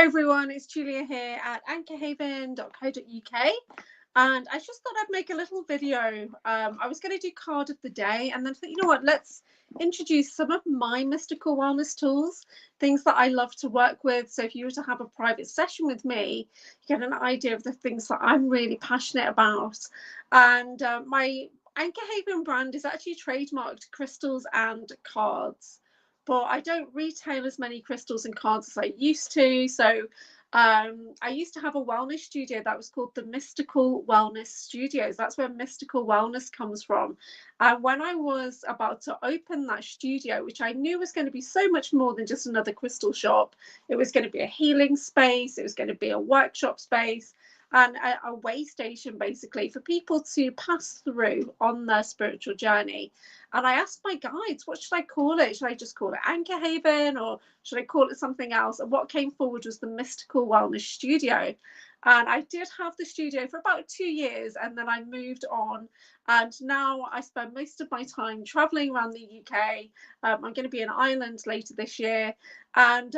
Hello everyone, it's Julia here at anchorhaven.co.uk, and I just thought I'd make a little video. I was going to do card of the day, and then thought, you know what, let's introduce some of my mystical wellness tools, things that I love to work with. So if you were to have a private session with me, you get an idea of the things that I'm really passionate about. And my Anchor Haven brand is actually trademarked crystals and cards, but I don't retail as many crystals and cards as I used to. So I used to have a wellness studio that was called the Mystical Wellness Studios. That's where mystical wellness comes from. And when I was about to open that studio, which I knew was going to be so much more than just another crystal shop, it was going to be a healing space, it was going to be a workshop space, and a way station basically for people to pass through on their spiritual journey. And I asked my guides, what should I call it? Should I just call it Anchor Haven, or should I call it something else? And what came forward was the Mystical Wellness Studio. And I did have the studio for about 2 years, and then I moved on. And now I spend most of my time traveling around the UK. I'm going to be in Ireland later this year, and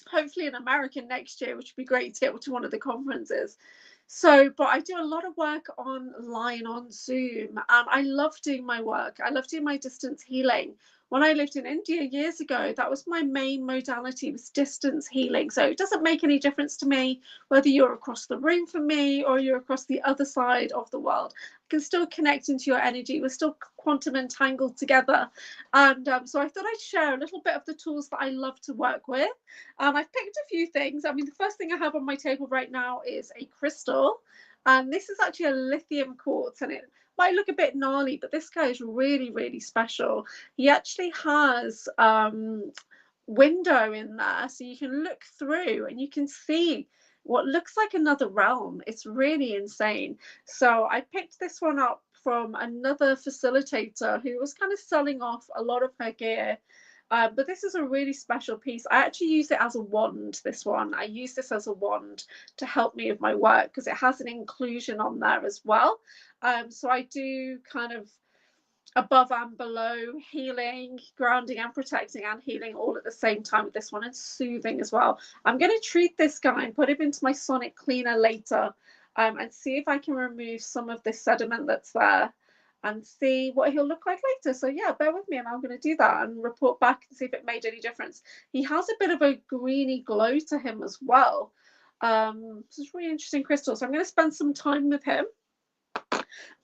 hopefully in America next year, which would be great to get to one of the conferences. So, but I do a lot of work online on Zoom, and I love doing my work. I love doing my distance healing. When I lived in India years ago, that was my main modality, was distance healing. So it doesn't make any difference to me whether you're across the room from me or you're across the other side of the world. I can still connect into your energy. We're still quantum entangled together. And so I thought I'd share a little bit of the tools that I love to work with. I've picked a few things. I mean, the first thing I have on my table right now is a crystal. And this is actually a lithium quartz, and it might look a bit gnarly, but this guy is really, really special. He actually has window in there, so you can look through and you can see what looks like another realm. It's really insane. So I picked this one up from another facilitator who was kind of selling off a lot of her gear. But this is a really special piece. I actually use it as a wand, this one. I use this as a wand to help me with my work because it has an inclusion on there as well. So I do kind of above and below healing, grounding and protecting and healing all at the same time with this one, and soothing as well. I'm going to treat this guy and put him into my sonic cleaner later, and see if I can remove some of this sediment that's there and see what he'll look like later. So yeah, bear with me and I'm going to do that and report back and see if it made any difference. He has a bit of a greeny glow to him as well. This is really interesting crystal. So I'm going to spend some time with him.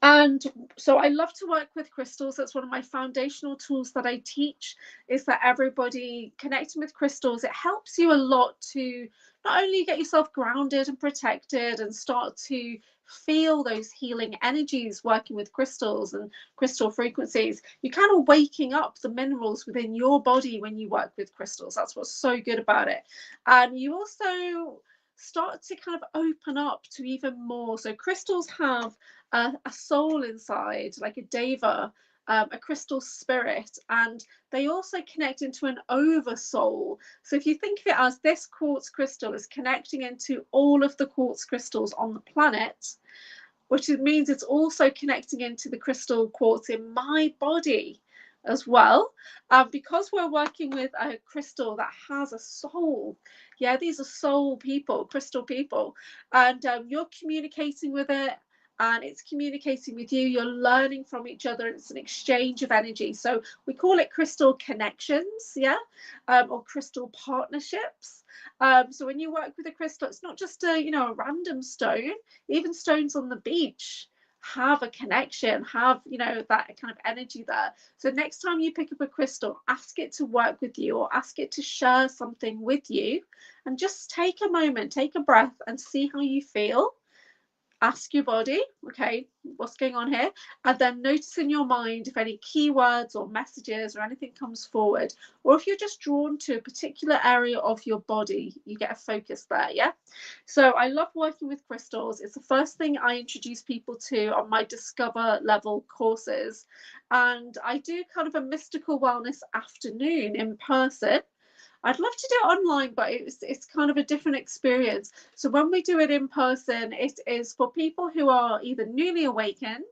And so I love to work with crystals. That's one of my foundational tools that I teach, is that everybody connecting with crystals, it helps you a lot to not only get yourself grounded and protected and start to feel those healing energies working with crystals and crystal frequencies, you're kind of waking up the minerals within your body when you work with crystals. That's what's so good about it. And you also start to kind of open up to even more. So crystals have a soul inside, like a deva, a crystal spirit, and they also connect into an oversoul. So if you think of it as this quartz crystal is connecting into all of the quartz crystals on the planet, which means it's also connecting into the crystal quartz in my body as well. Because we're working with a crystal that has a soul. Yeah, these are soul people, crystal people, and you're communicating with it and it's communicating with you. You're learning from each other, and it's an exchange of energy. So we call it crystal connections, yeah, or crystal partnerships. So when you work with a crystal, it's not just a random stone. Even stones on the beach have a connection, have that kind of energy there. So next time you pick up a crystal, ask it to work with you or ask it to share something with you, and just take a moment, take a breath and see how you feel. Ask your body, okay, what's going on here? And then notice in your mind if any keywords or messages or anything comes forward, or if you're just drawn to a particular area of your body, you get a focus there, yeah? So I love working with crystals. It's the first thing I introduce people to on my Discover level courses. And I do kind of a mystical wellness afternoon in person. I'd love to do it online, but it's kind of a different experience. So when we do it in person, it is for people who are either newly awakened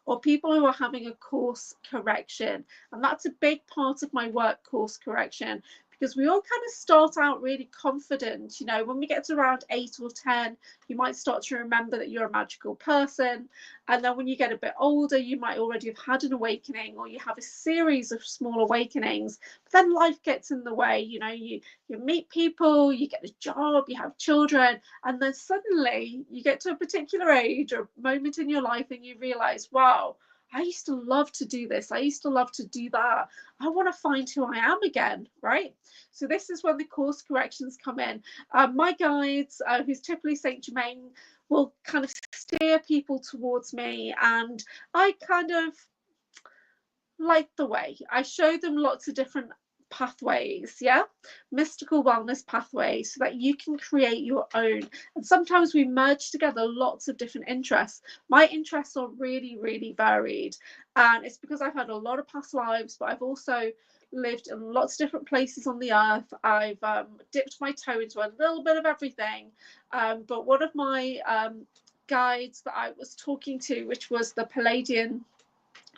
or people who are having a course correction. And that's a big part of my work, course correction, because we all kind of start out really confident. You know, when we get to around 8 or 10, you might start to remember that you're a magical person. And then when you get a bit older, you might already have had an awakening, or you have a series of small awakenings. But then life gets in the way. You know, you meet people, you get a job, you have children, and then suddenly you get to a particular age or moment in your life and you realize, wow, I used to love to do this. I used to love to do that. I want to find who I am again, right? So this is when the course corrections come in. My guides, who's typically Saint Germain, will kind of steer people towards me, and I kind of light the way. I show them lots of different pathways, yeah, mystical wellness pathways, so that you can create your own. And sometimes we merge together lots of different interests. My interests are really, really varied, and it's because I've had a lot of past lives, but I've also lived in lots of different places on the earth. I've dipped my toe into a little bit of everything, but one of my guides that I was talking to, which was the Palladian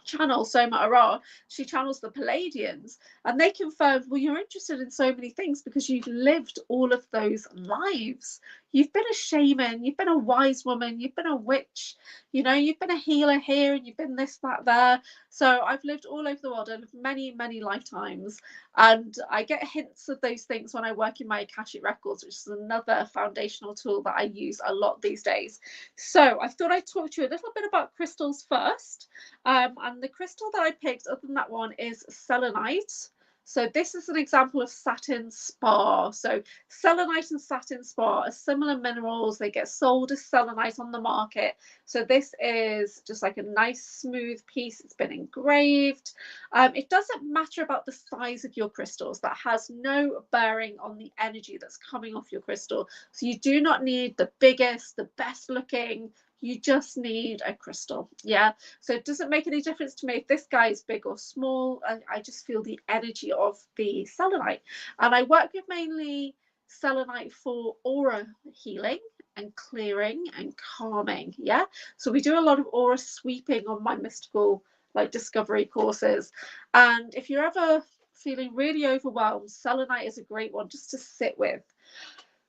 channel, Soma Ara, she channels the Palladians, and they confirmed, well, you're interested in so many things because you've lived all of those lives. You've been a shaman, you've been a wise woman, you've been a witch, you know, you've been a healer here, and you've been this, that, there. So I've lived all over the world. I've lived many, many lifetimes, and I get hints of those things when I work in my Akashic records, which is another foundational tool that I use a lot these days. So I thought I'd talk to you a little bit about crystals first. And the crystal that I picked, other than that one, is selenite. So this is an example of satin spar. So selenite and satin spar are similar minerals. They get sold as selenite on the market. So this is just like a nice smooth piece. It's been engraved. It doesn't matter about the size of your crystals. That has no bearing on the energy that's coming off your crystal. So you do not need the biggest, the best looking. You just need a crystal. Yeah. So it doesn't make any difference to me if this guy is big or small. I just feel the energy of the selenite. And I work with mainly selenite for aura healing and clearing and calming. Yeah. So we do a lot of aura sweeping on my mystical like discovery courses. And if you're ever feeling really overwhelmed, selenite is a great one just to sit with.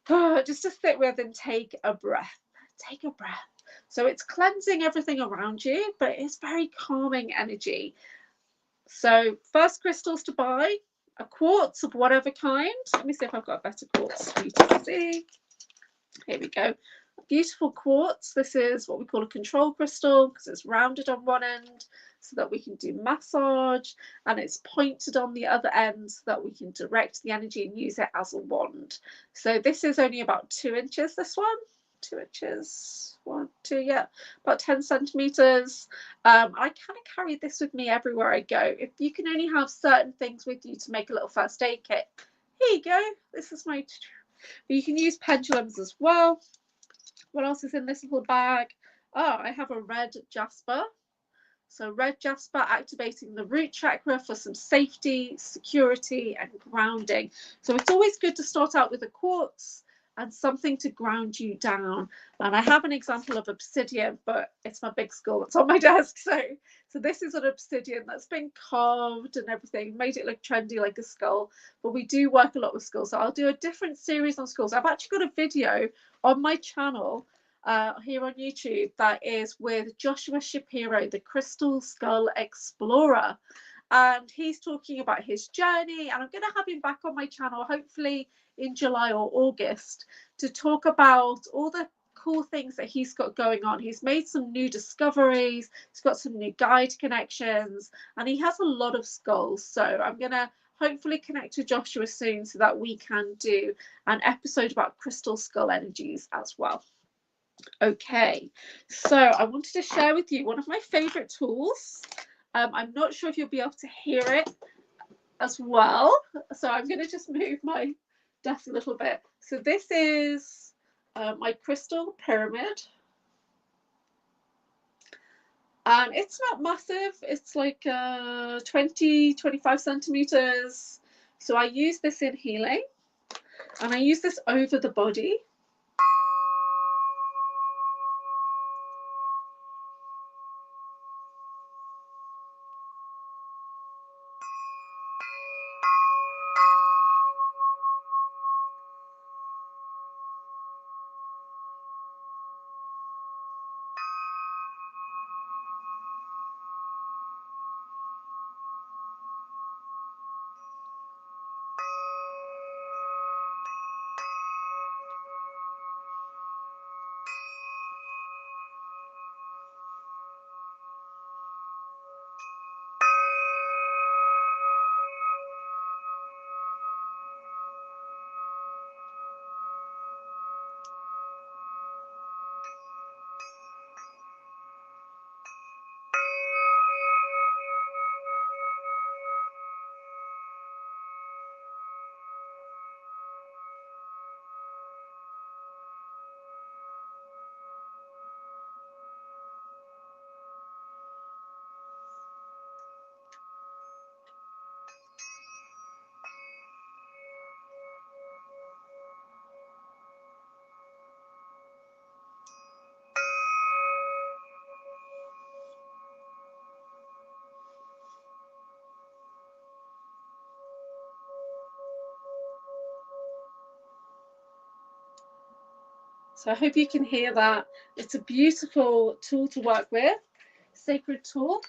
Just to sit with and take a breath. Take a breath. So it's cleansing everything around you, but it's very calming energy. So first crystals to buy, a quartz of whatever kind. Let me see if I've got a better quartz for you to see. Here we go. A beautiful quartz. This is what we call a control crystal because it's rounded on one end so that we can do massage, and it's pointed on the other end so that we can direct the energy and use it as a wand. So this is only about 2 inches, this one. 2 inches, 1, 2, yeah, about 10 centimeters. I kind of carry this with me everywhere I go. If you can only have certain things with you to make a little first aid kit, here you go. This is my, but you can use pendulums as well. What else is in this little bag? Oh, I have a red jasper. So red jasper activating the root chakra for some safety, security, and grounding. So it's always good to start out with a quartz and something to ground you down. And I have an example of obsidian, but it's my big skull that's on my desk. So this is an obsidian that's been carved and everything, made it look trendy like a skull. But we do work a lot with skulls. So I'll do a different series on skulls. I've actually got a video on my channel here on YouTube that is with Joshua Shapiro, the Crystal Skull Explorer. And he's talking about his journey, and I'm going to have him back on my channel hopefully in July or August to talk about all the cool things that he's got going on. He's made some new discoveries, he's got some new guide connections, and he has a lot of skulls. So I'm going to hopefully connect to Joshua soon so that we can do an episode about crystal skull energies as well. Okay, so I wanted to share with you one of my favorite tools. I'm not sure if you'll be able to hear it as well, so I'm going to just move my desk a little bit. So this is my crystal pyramid, and it's not massive. It's like 20-25 centimeters. So I use this in healing, and I use this over the body. So I hope you can hear that. It's a beautiful tool to work with, sacred tool.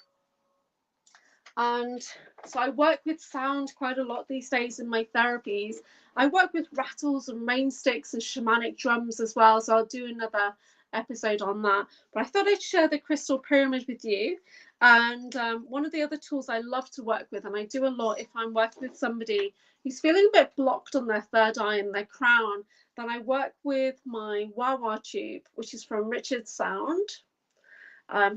And so I work with sound quite a lot these days in my therapies. I work with rattles and rain sticks and shamanic drums as well. So I'll do another episode on that. But I thought I'd share the crystal pyramid with you. And one of the other tools I love to work with, and I do a lot if I'm working with somebody who's feeling a bit blocked on their third eye and their crown, then I work with my wah-wah tube, which is from Richard Sound.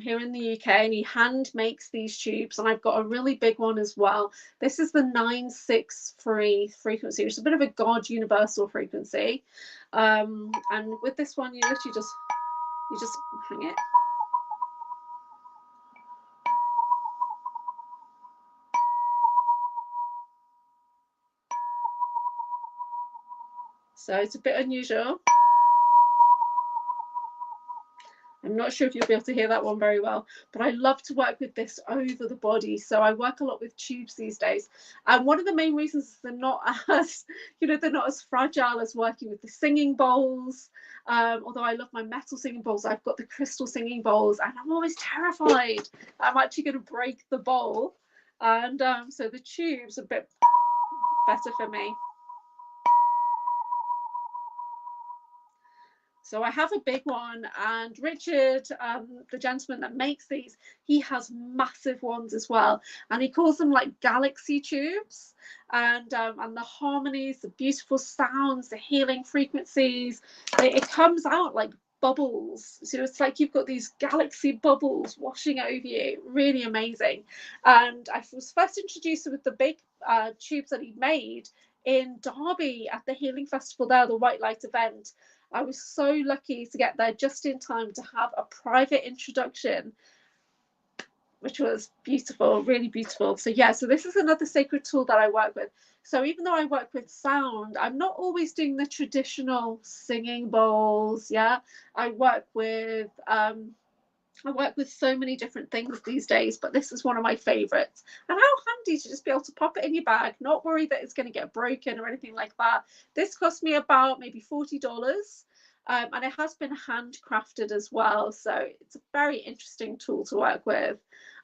Here in the UK, and he hand makes these tubes, and I've got a really big one as well. This is the 963 frequency, which is a bit of a God universal frequency. And with this one, you literally just hang it. So it's a bit unusual. I'm not sure if you'll be able to hear that one very well, but I love to work with this over the body. So I work a lot with tubes these days. And one of the main reasons is they're not as, they're not as fragile as working with the singing bowls. Although I love my metal singing bowls, I've got the crystal singing bowls, and I'm always terrified I'm actually going to break the bowl. And so the tube's a bit better for me. So I have a big one, and Richard, the gentleman that makes these, he has massive ones as well, and he calls them like galaxy tubes. And the harmonies, the beautiful sounds, the healing frequencies, it comes out like bubbles. So it's like you've got these galaxy bubbles washing over you. Really amazing. And I was first introduced with the big tubes that he made in Derby at the Healing Festival there, the White Light event. I was so lucky to get there just in time to have a private introduction, which was beautiful, really beautiful. So yeah, so this is another sacred tool that I work with. So even though I work with sound, I'm not always doing the traditional singing bowls. Yeah, I work with so many different things these days, but this is one of my favorites. And how handy to just be able to pop it in your bag, not worry that it's going to get broken or anything like that. This cost me about maybe $40, and it has been handcrafted as well. So it's a very interesting tool to work with.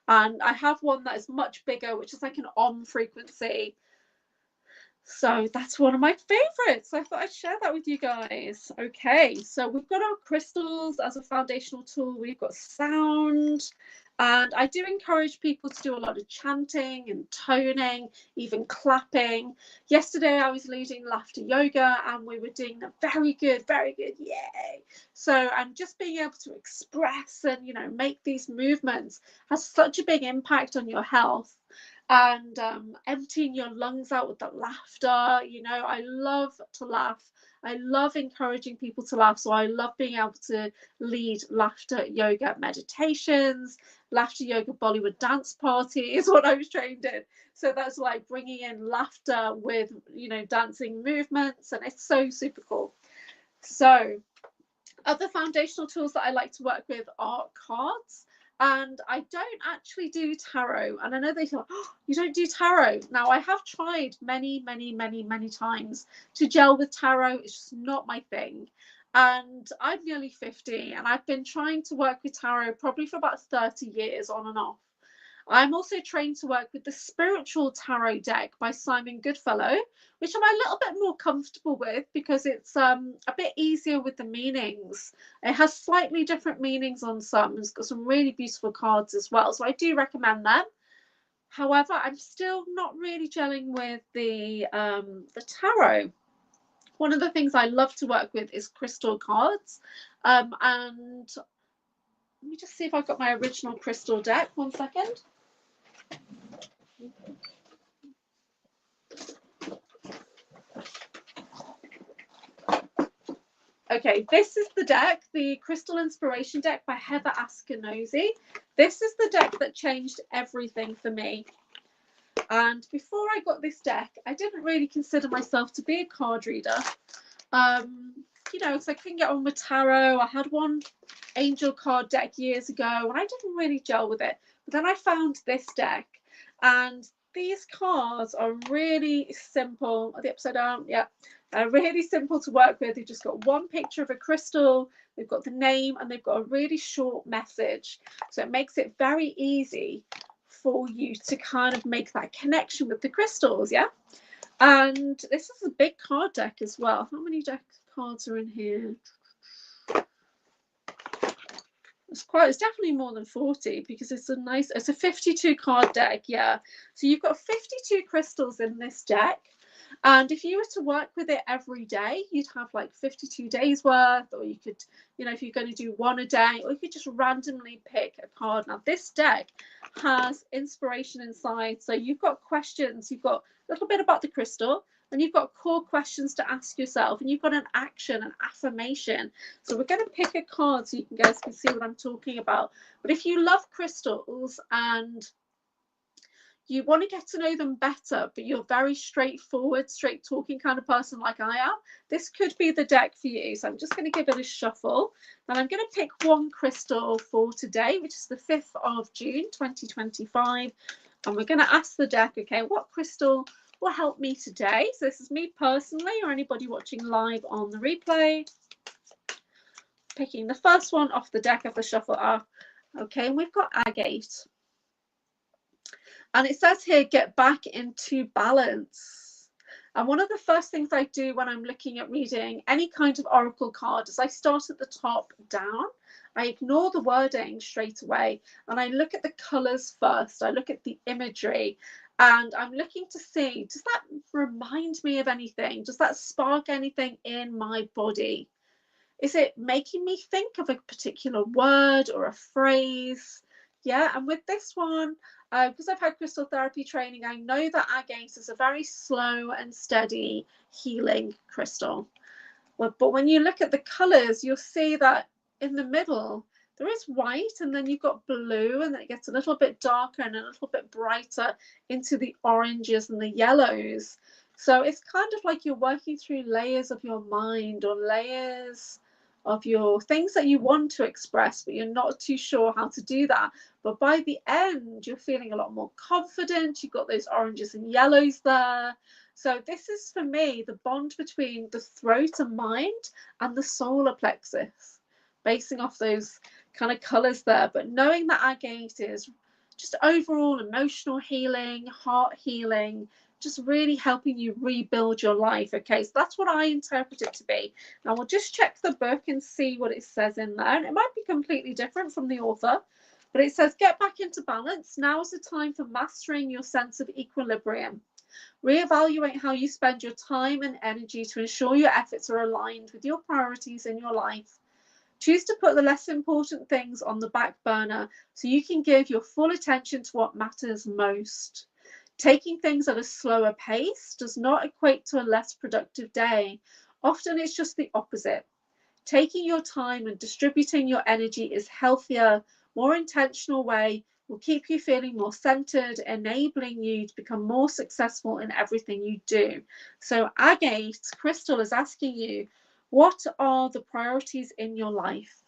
And I have one that is much bigger, which is like an om frequency. So that's one of my favorites. I thought I'd share that with you guys. Okay, so we've got our crystals as a foundational tool. We've got sound. And I do encourage people to do a lot of chanting and toning, even clapping. Yesterday, I was leading laughter yoga, and we were doing a very good, yay. So, and just being able to express and, make these movements has such a big impact on your health. And emptying your lungs out with the laughter. I love to laugh. I love encouraging people to laugh. So I love being able to lead laughter yoga meditations, laughter yoga Bollywood dance party is what I was trained in. So that's like bringing in laughter with, dancing movements, and it's so super cool. So other foundational tools that I like to work with are cards. And I don't actually do tarot. And I know they thought, oh, you don't do tarot. Now, I have tried many times to gel with tarot. It's just not my thing. And I'm nearly 50, and I've been trying to work with tarot probably for about 30 years on and off. I'm also trained to work with the Spiritual Tarot deck by Simon Goodfellow, which I'm a little bit more comfortable with because it's a bit easier with the meanings. It has slightly different meanings on some. It's got some really beautiful cards as well, so I do recommend them. However, I'm still not really gelling with the tarot. One of the things I love to work with is crystal cards, and let me just see if I've got my original crystal deck. One second. Okay, this is the deck, the Crystal Inspiration deck by Heather Askinosie. This is the deck that changed everything for me. And before I got this deck, I didn't really consider myself to be a card reader. Because I couldn't get on with tarot. I had one angel card deck years ago, and I didn't really gel with it. But then I found this deck, and these cards are really simple. Are they upside down? Yeah. Really simple to work with. They've just got one picture of a crystal, they've got the name, and they've got a really short message. So it makes it very easy for you to kind of make that connection with the crystals, yeah? And this is a big card deck as well. How many deck cards are in here? It's definitely more than 40 because it's a 52 card deck, yeah. So you've got 52 crystals in this deck. And if you were to work with it every day, you'd have like 52 days worth, or you could, you know, if you're going to do one a day, or you could just randomly pick a card. Now, this deck has inspiration inside. So you've got questions, you've got a little bit about the crystal, and you've got core questions to ask yourself, and you've got an action, an affirmation. So we're going to pick a card so you guys can see what I'm talking about. But if you love crystals and you want to get to know them better, but you're very straightforward, straight talking kind of person like I am, this could be the deck for you. So I'm just going to give it a shuffle. And I'm going to pick one crystal for today, which is the 5th of June, 2025. And we're going to ask the deck, okay, what crystal will help me today? So this is me personally, or anybody watching live on the replay. Picking the first one off the deck of the shuffle up. Okay, and we've got agate. And it says here, get back into balance. And one of the first things I do when I'm looking at reading any kind of oracle card is I start at the top down. I ignore the wording straight away and I look at the colors first. I look at the imagery and I'm looking to see, does that remind me of anything? Does that spark anything in my body? Is it making me think of a particular word or a phrase? Yeah, and with this one, because I've had crystal therapy training, I know that agate is a very slow and steady healing crystal. But when you look at the colors, you'll see that in the middle, there is white, and then you've got blue, and then it gets a little bit darker and a little bit brighter into the oranges and the yellows. So it's kind of like you're working through layers of your mind, or layers of your things that you want to express, but you're not too sure how to do that. But by the end, you're feeling a lot more confident. You've got those oranges and yellows there. So this is, for me, the bond between the throat and mind and the solar plexus, basing off those kind of colors there. But knowing that agate is just overall emotional healing, heart healing, just really helping you rebuild your life. Okay, so that's what I interpret it to be. Now we'll just check the book and see what it says in there. And it might be completely different from the author, but it says, get back into balance. Now is the time for mastering your sense of equilibrium. Reevaluate how you spend your time and energy to ensure your efforts are aligned with your priorities in your life. Choose to put the less important things on the back burner so you can give your full attention to what matters most. Taking things at a slower pace does not equate to a less productive day. Often it's just the opposite. Taking your time and distributing your energy is healthier, more intentional way will keep you feeling more centered, enabling you to become more successful in everything you do. So agate crystal is asking you, what are the priorities in your life?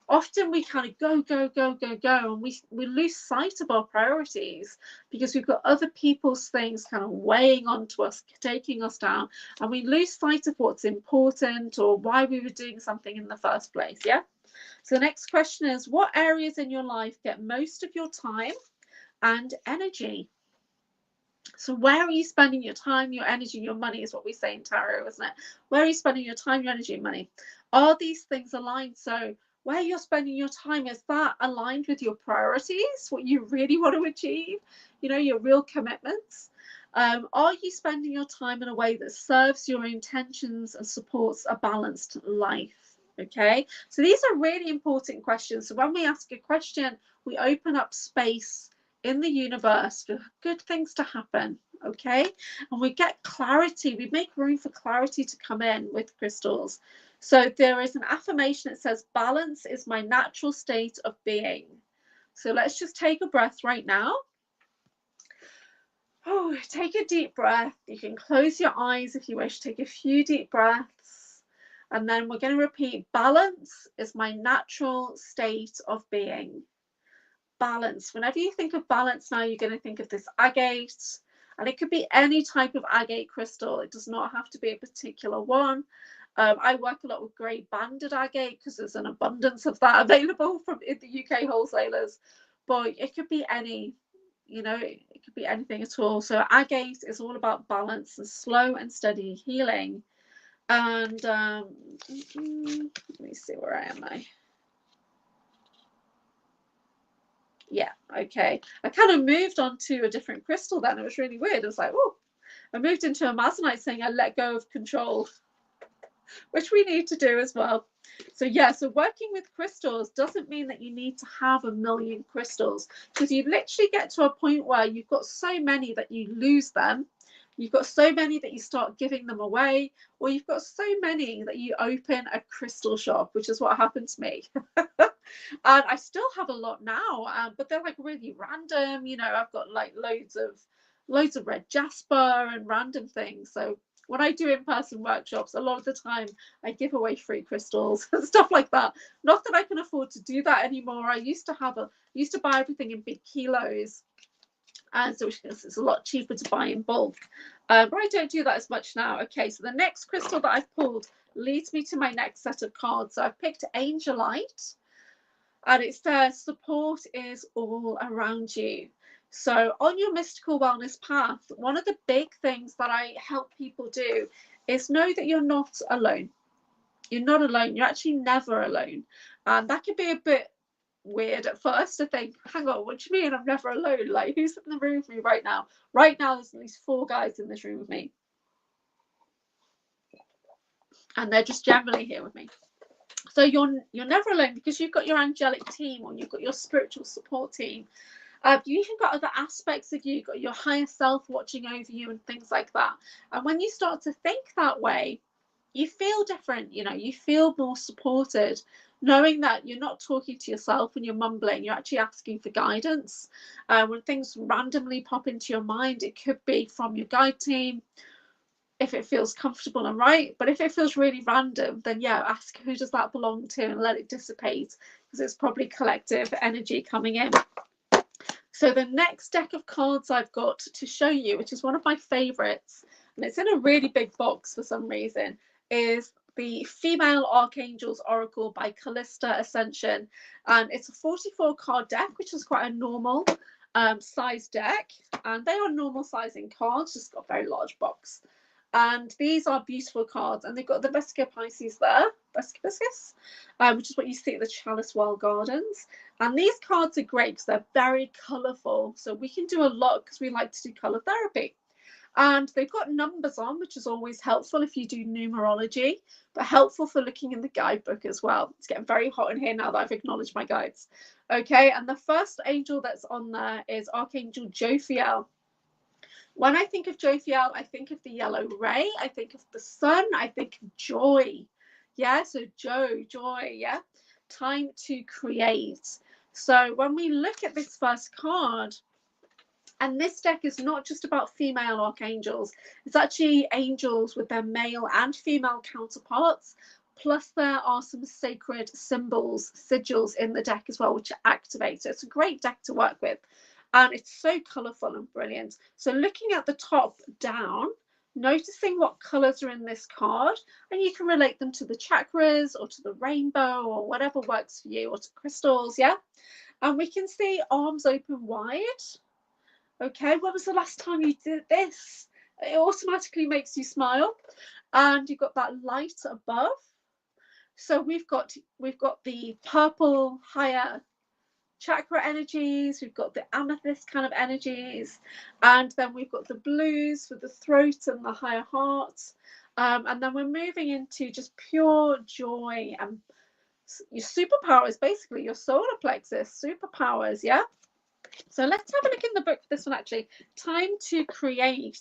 Often we kind of go, and we lose sight of our priorities because we've got other people's things kind of weighing onto us, taking us down, and we lose sight of what's important or why we were doing something in the first place. Yeah. So the next question is, what areas in your life get most of your time and energy? So where are you spending your time, your energy, your money is what we say in tarot, isn't it? Where are you spending your time, your energy, and money? Are these things aligned? So where you're spending your time, is that aligned with your priorities, what you really want to achieve, you know, your real commitments? Are you spending your time in a way that serves your intentions and supports a balanced life? Okay, so these are really important questions. So when we ask a question, we open up space in the universe for good things to happen. Okay, and we get clarity, we make room for clarity to come in with crystals. So there is an affirmation that says, balance is my natural state of being. So let's just take a breath right now. Oh, take a deep breath. You can close your eyes if you wish. Take a few deep breaths. And then we're going to repeat, balance is my natural state of being. balance. Whenever you think of balance now, you're going to think of this agate, and it could be any type of agate crystal. It does not have to be a particular one. I work a lot with grey banded agate because there's an abundance of that available from in the UK wholesalers, but it could be any, you know, it could be anything at all. So agate is all about balance and slow and steady healing. And let me see, where am I? Yeah, okay. I kind of moved on to a different crystal then. It was really weird. It was like, oh, I moved into a Amazonite saying I let go of control, which we need to do as well. So yeah, so working with crystals doesn't mean that you need to have 1 million crystals, because you literally get to a point where you've got so many that you lose them. You've got so many that you start giving them away, or you've got so many that you open a crystal shop, which is what happened to me. And I still have a lot now, but they're like really random. You know, I've got like loads of red jasper and random things. So when I do in-person workshops, a lot of the time I give away free crystals and stuff like that. Not that I can afford to do that anymore. I used to buy everything in big kilos, and so it's a lot cheaper to buy in bulk. But I don't do that as much now. Okay, so the next crystal that I've pulled leads me to my next set of cards. So I've picked Angelite, and it says support is all around you. So on your mystical wellness path, one of the big things that I help people do is know that you're not alone. You're not alone. You're actually never alone. And that can be a bit weird at first to think, hang on, what do you mean I'm never alone? Like, who's in the room with me right now? Right now, there's at least 4 guys in this room with me. And they're just generally here with me. So you're never alone, because you've got your angelic team, or you've got your spiritual support team. You even got other aspects of you. You've got your higher self watching over you and things like that. And when you start to think that way, you feel different. You know, you feel more supported, knowing that you're not talking to yourself when you're mumbling. You're actually asking for guidance. When things randomly pop into your mind, it could be from your guide team, if it feels comfortable and right. But if it feels really random, then yeah, ask who does that belong to and let it dissipate, because it's probably collective energy coming in. So the next deck of cards I've got to show you, which is one of my favorites, and it's in a really big box for some reason, is the Female Archangels Oracle by Callista Ascension. And it's a 44 card deck, which is quite a normal size deck. And they are normal sizing cards, just got a very large box. And these are beautiful cards, and they've got the Vesica Pisces there, which is what you see at the Chalice Wild Gardens. And these cards are great because they're very colourful, so we can do a lot because we like to do colour therapy. And they've got numbers on, which is always helpful if you do numerology, but helpful for looking in the guidebook as well. It's getting very hot in here now that I've acknowledged my guides. Okay, and the first angel that's on there is Archangel Jophiel. When I think of Jophiel, I think of the yellow ray, I think of the sun, I think of joy. Yeah, so joy, yeah, time to create. So when we look at this first card, and this deck is not just about female archangels, it's actually angels with their male and female counterparts, plus there are some sacred symbols, sigils in the deck as well, which are activated. So it's a great deck to work with. And it's so colourful and brilliant. So looking at the top down, noticing what colours are in this card, and you can relate them to the chakras or to the rainbow or whatever works for you, or to crystals, yeah? And we can see arms open wide. Okay, when was the last time you did this? It automatically makes you smile. And you've got that light above. So we've got the purple higher chakra energies, we've got the amethyst kind of energies, and then we've got the blues for the throat and the higher heart, and then we're moving into just pure joy and your superpowers, basically your solar plexus superpowers. Yeah, so let's have a look in the book for this one. Actually, time to create.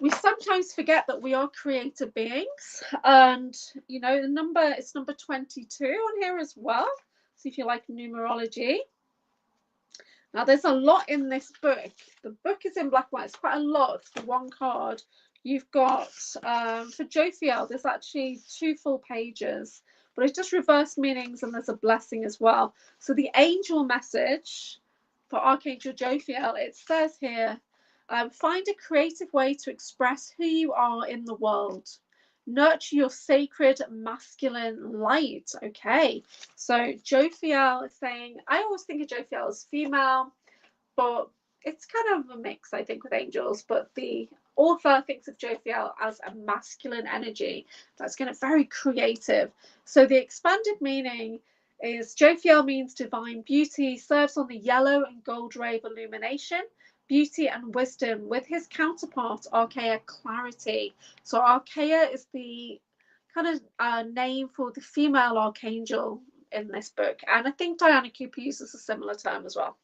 We sometimes forget that we are creator beings, and you know, it's number 22 on here as well. See if you like numerology. Now there's a lot in this book. The book is in black and white. It's quite a lot for one card. You've got for Jophiel, there's actually 2 full pages, but it's just reverse meanings, and there's a blessing as well. So the angel message for Archangel Jophiel, it says here, find a creative way to express who you are in the world. Nurture your sacred masculine light. Okay, so Jophiel is saying, I always think of Jophiel as female, but it's kind of a mix, I think, with angels. But the author thinks of Jophiel as a masculine energy that's going to very creative. So the expanded meaning is Jophiel means divine beauty, serves on the yellow and gold ray of illumination, beauty and wisdom, with his counterpart Archaea clarity. So Archaea is the kind of name for the female archangel in this book, and I think Diana Cooper uses a similar term as well.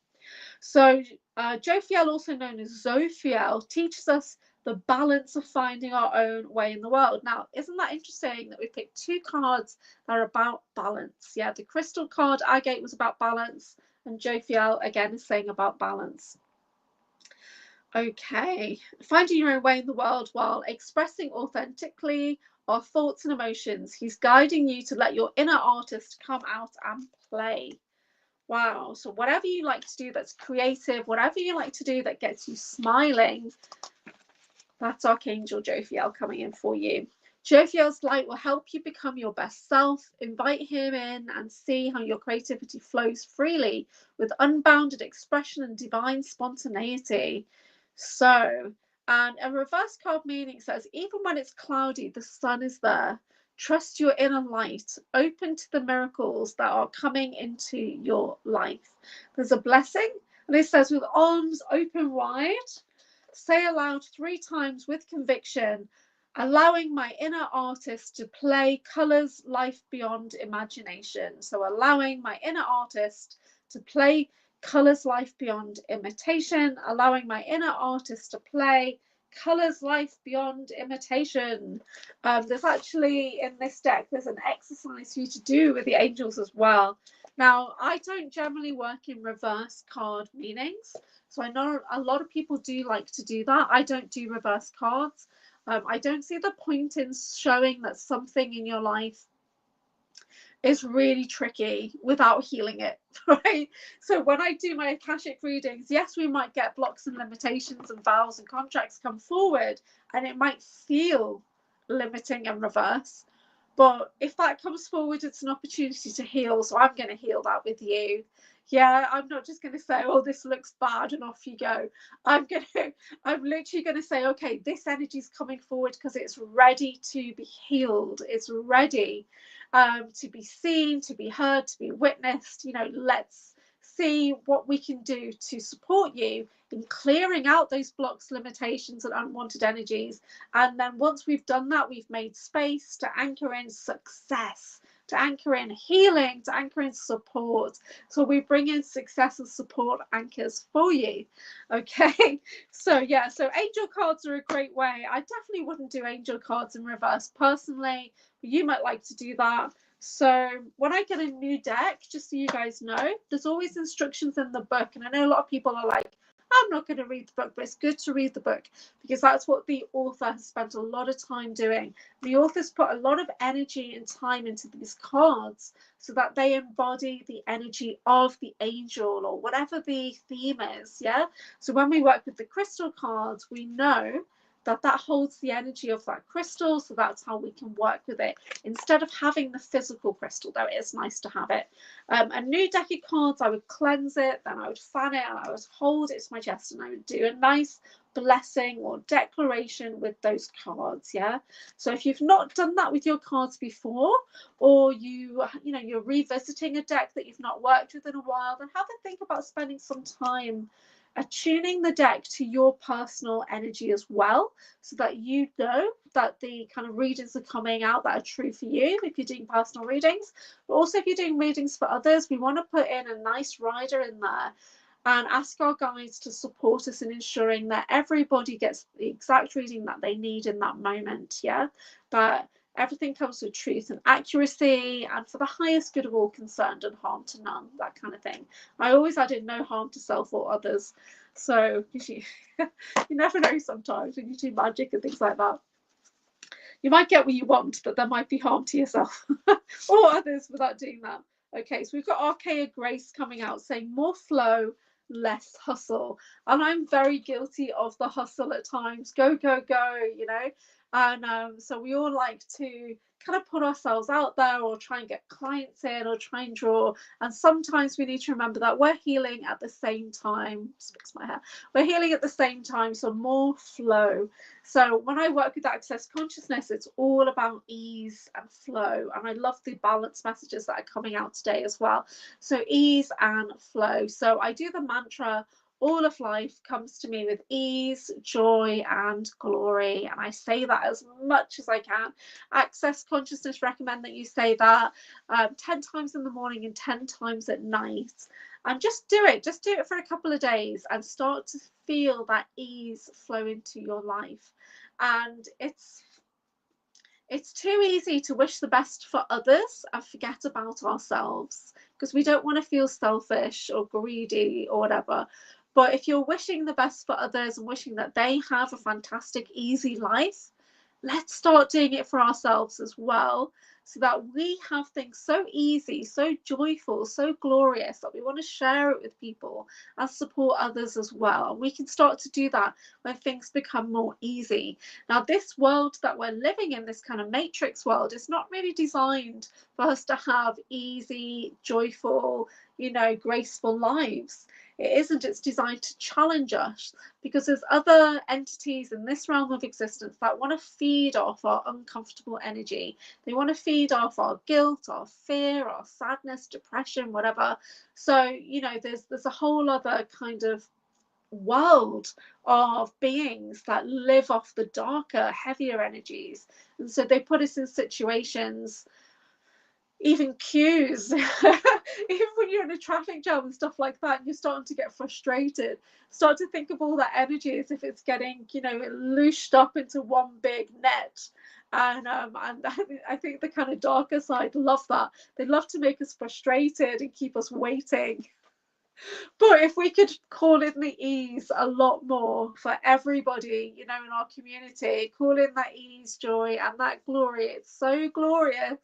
So Jophiel, also known as Zophiel, teaches us the balance of finding our own way in the world. Now, isn't that interesting that we picked two cards that are about balance? Yeah, the crystal card, Agate, was about balance, and Jophiel, again, is saying about balance. Okay, finding your own way in the world while expressing authentically our thoughts and emotions. He's guiding you to let your inner artist come out and play. Wow. So whatever you like to do that's creative, whatever you like to do that gets you smiling, that's Archangel Jophiel coming in for you. Jophiel's light will help you become your best self. Invite him in and see how your creativity flows freely with unbounded expression and divine spontaneity. So, and a reverse card meaning says, even when it's cloudy, the sun is there. Trust your inner light, open to the miracles that are coming into your life. There's a blessing, and it says, with arms open wide, say aloud 3 times with conviction, allowing my inner artist to play colors life beyond imagination. So allowing my inner artist to play colors life beyond imitation, allowing my inner artist to play colors life beyond imitation. There's actually in this deck, there's an exercise for you to do with the angels as well. Now, I don't generally work in reverse card meanings, so I know a lot of people do like to do that. I don't do reverse cards. I don't see the point in showing that something in your life is really tricky without healing it, right? So when I do my Akashic readings, yes, we might get blocks and limitations and vows and contracts come forward, and it might feel limiting and reverse. But if that comes forward, it's an opportunity to heal. So I'm going to heal that with you. Yeah, I'm not just going to say, oh, this looks bad and off you go. I'm literally going to say, okay, this energy is coming forward because it's ready to be healed. It's ready to be seen, to be heard, to be witnessed. You know, let's see what we can do to support you in clearing out those blocks, limitations, and unwanted energies. And then once we've done that, we've made space to anchor in success, to anchor in healing, to anchor in support. So we bring in success and support anchors for you. Okay, so yeah, so angel cards are a great way. I definitely wouldn't do angel cards in reverse personally, but you might like to do that. So when I get a new deck, just so you guys know, there's always instructions in the book. And I know a lot of people are like, I'm not going to read the book, but it's good to read the book because that's what the author has spent a lot of time doing. The author's put a lot of energy and time into these cards so that they embody the energy of the angel or whatever the theme is. Yeah. So when we work with the crystal cards, we know that holds the energy of that crystal, so that's how we can work with it instead of having the physical crystal, though it is nice to have it. A new deck of cards, I would cleanse it, then I would fan it, and I would hold it to my chest, and I would do a nice blessing or declaration with those cards. Yeah, so if you've not done that with your cards before, or you're revisiting a deck that you've not worked with in a while, then have a think about spending some time attuning the deck to your personal energy as well, so that you know that the kind of readings are coming out that are true for you if you're doing personal readings. But also if you're doing readings for others, we want to put in a nice rider in there and ask our guides to support us in ensuring that everybody gets the exact reading that they need in that moment. Yeah, but everything comes with truth and accuracy and for the highest good of all concerned and harm to none, that kind of thing. I always added no harm to self or others. So you never know sometimes when you do magic and things like that. You might get what you want, but there might be harm to yourself or others without doing that. Okay, so we've got Archaic Grace coming out saying more flow, less hustle. And I'm very guilty of the hustle at times. Go, go, go, you know. And so we all like to kind of put ourselves out there or try and get clients in or try and draw. And sometimes we need to remember that we're healing at the same time. Just fix my hair. We're healing at the same time, so more flow. So when I work with Access Consciousness, it's all about ease and flow. And I love the balance messages that are coming out today as well. So ease and flow. So I do the mantra, all of life comes to me with ease, joy, and glory. And I say that as much as I can. Access Consciousness recommend that you say that 10 times in the morning and 10 times at night. And just do it for a couple of days and start to feel that ease flow into your life. And it's too easy to wish the best for others and forget about ourselves, because we don't want to feel selfish or greedy or whatever. But if you're wishing the best for others and wishing that they have a fantastic, easy life, let's start doing it for ourselves as well, so that we have things so easy, so joyful, so glorious that we want to share it with people and support others as well. We can start to do that when things become more easy. Now, this world that we're living in, this kind of matrix world, is not really designed for us to have easy, joyful, graceful lives. It isn't. It's designed to challenge us, because there's other entities in this realm of existence that want to feed off our uncomfortable energy. They want to feed off our guilt, our fear, our sadness, depression, whatever. So, there's a whole other kind of world of beings that live off the darker, heavier energies. And so they put us in situations, even queues, even when you're in a traffic jam and stuff like that, and you're starting to get frustrated, start to think of all that energy as if it's getting, loosed up into one big net. And I think the kind of darker side love that. They love to make us frustrated and keep us waiting. But if we could call in the ease a lot more for everybody, in our community, call in that ease, joy, and that glory. It's so glorious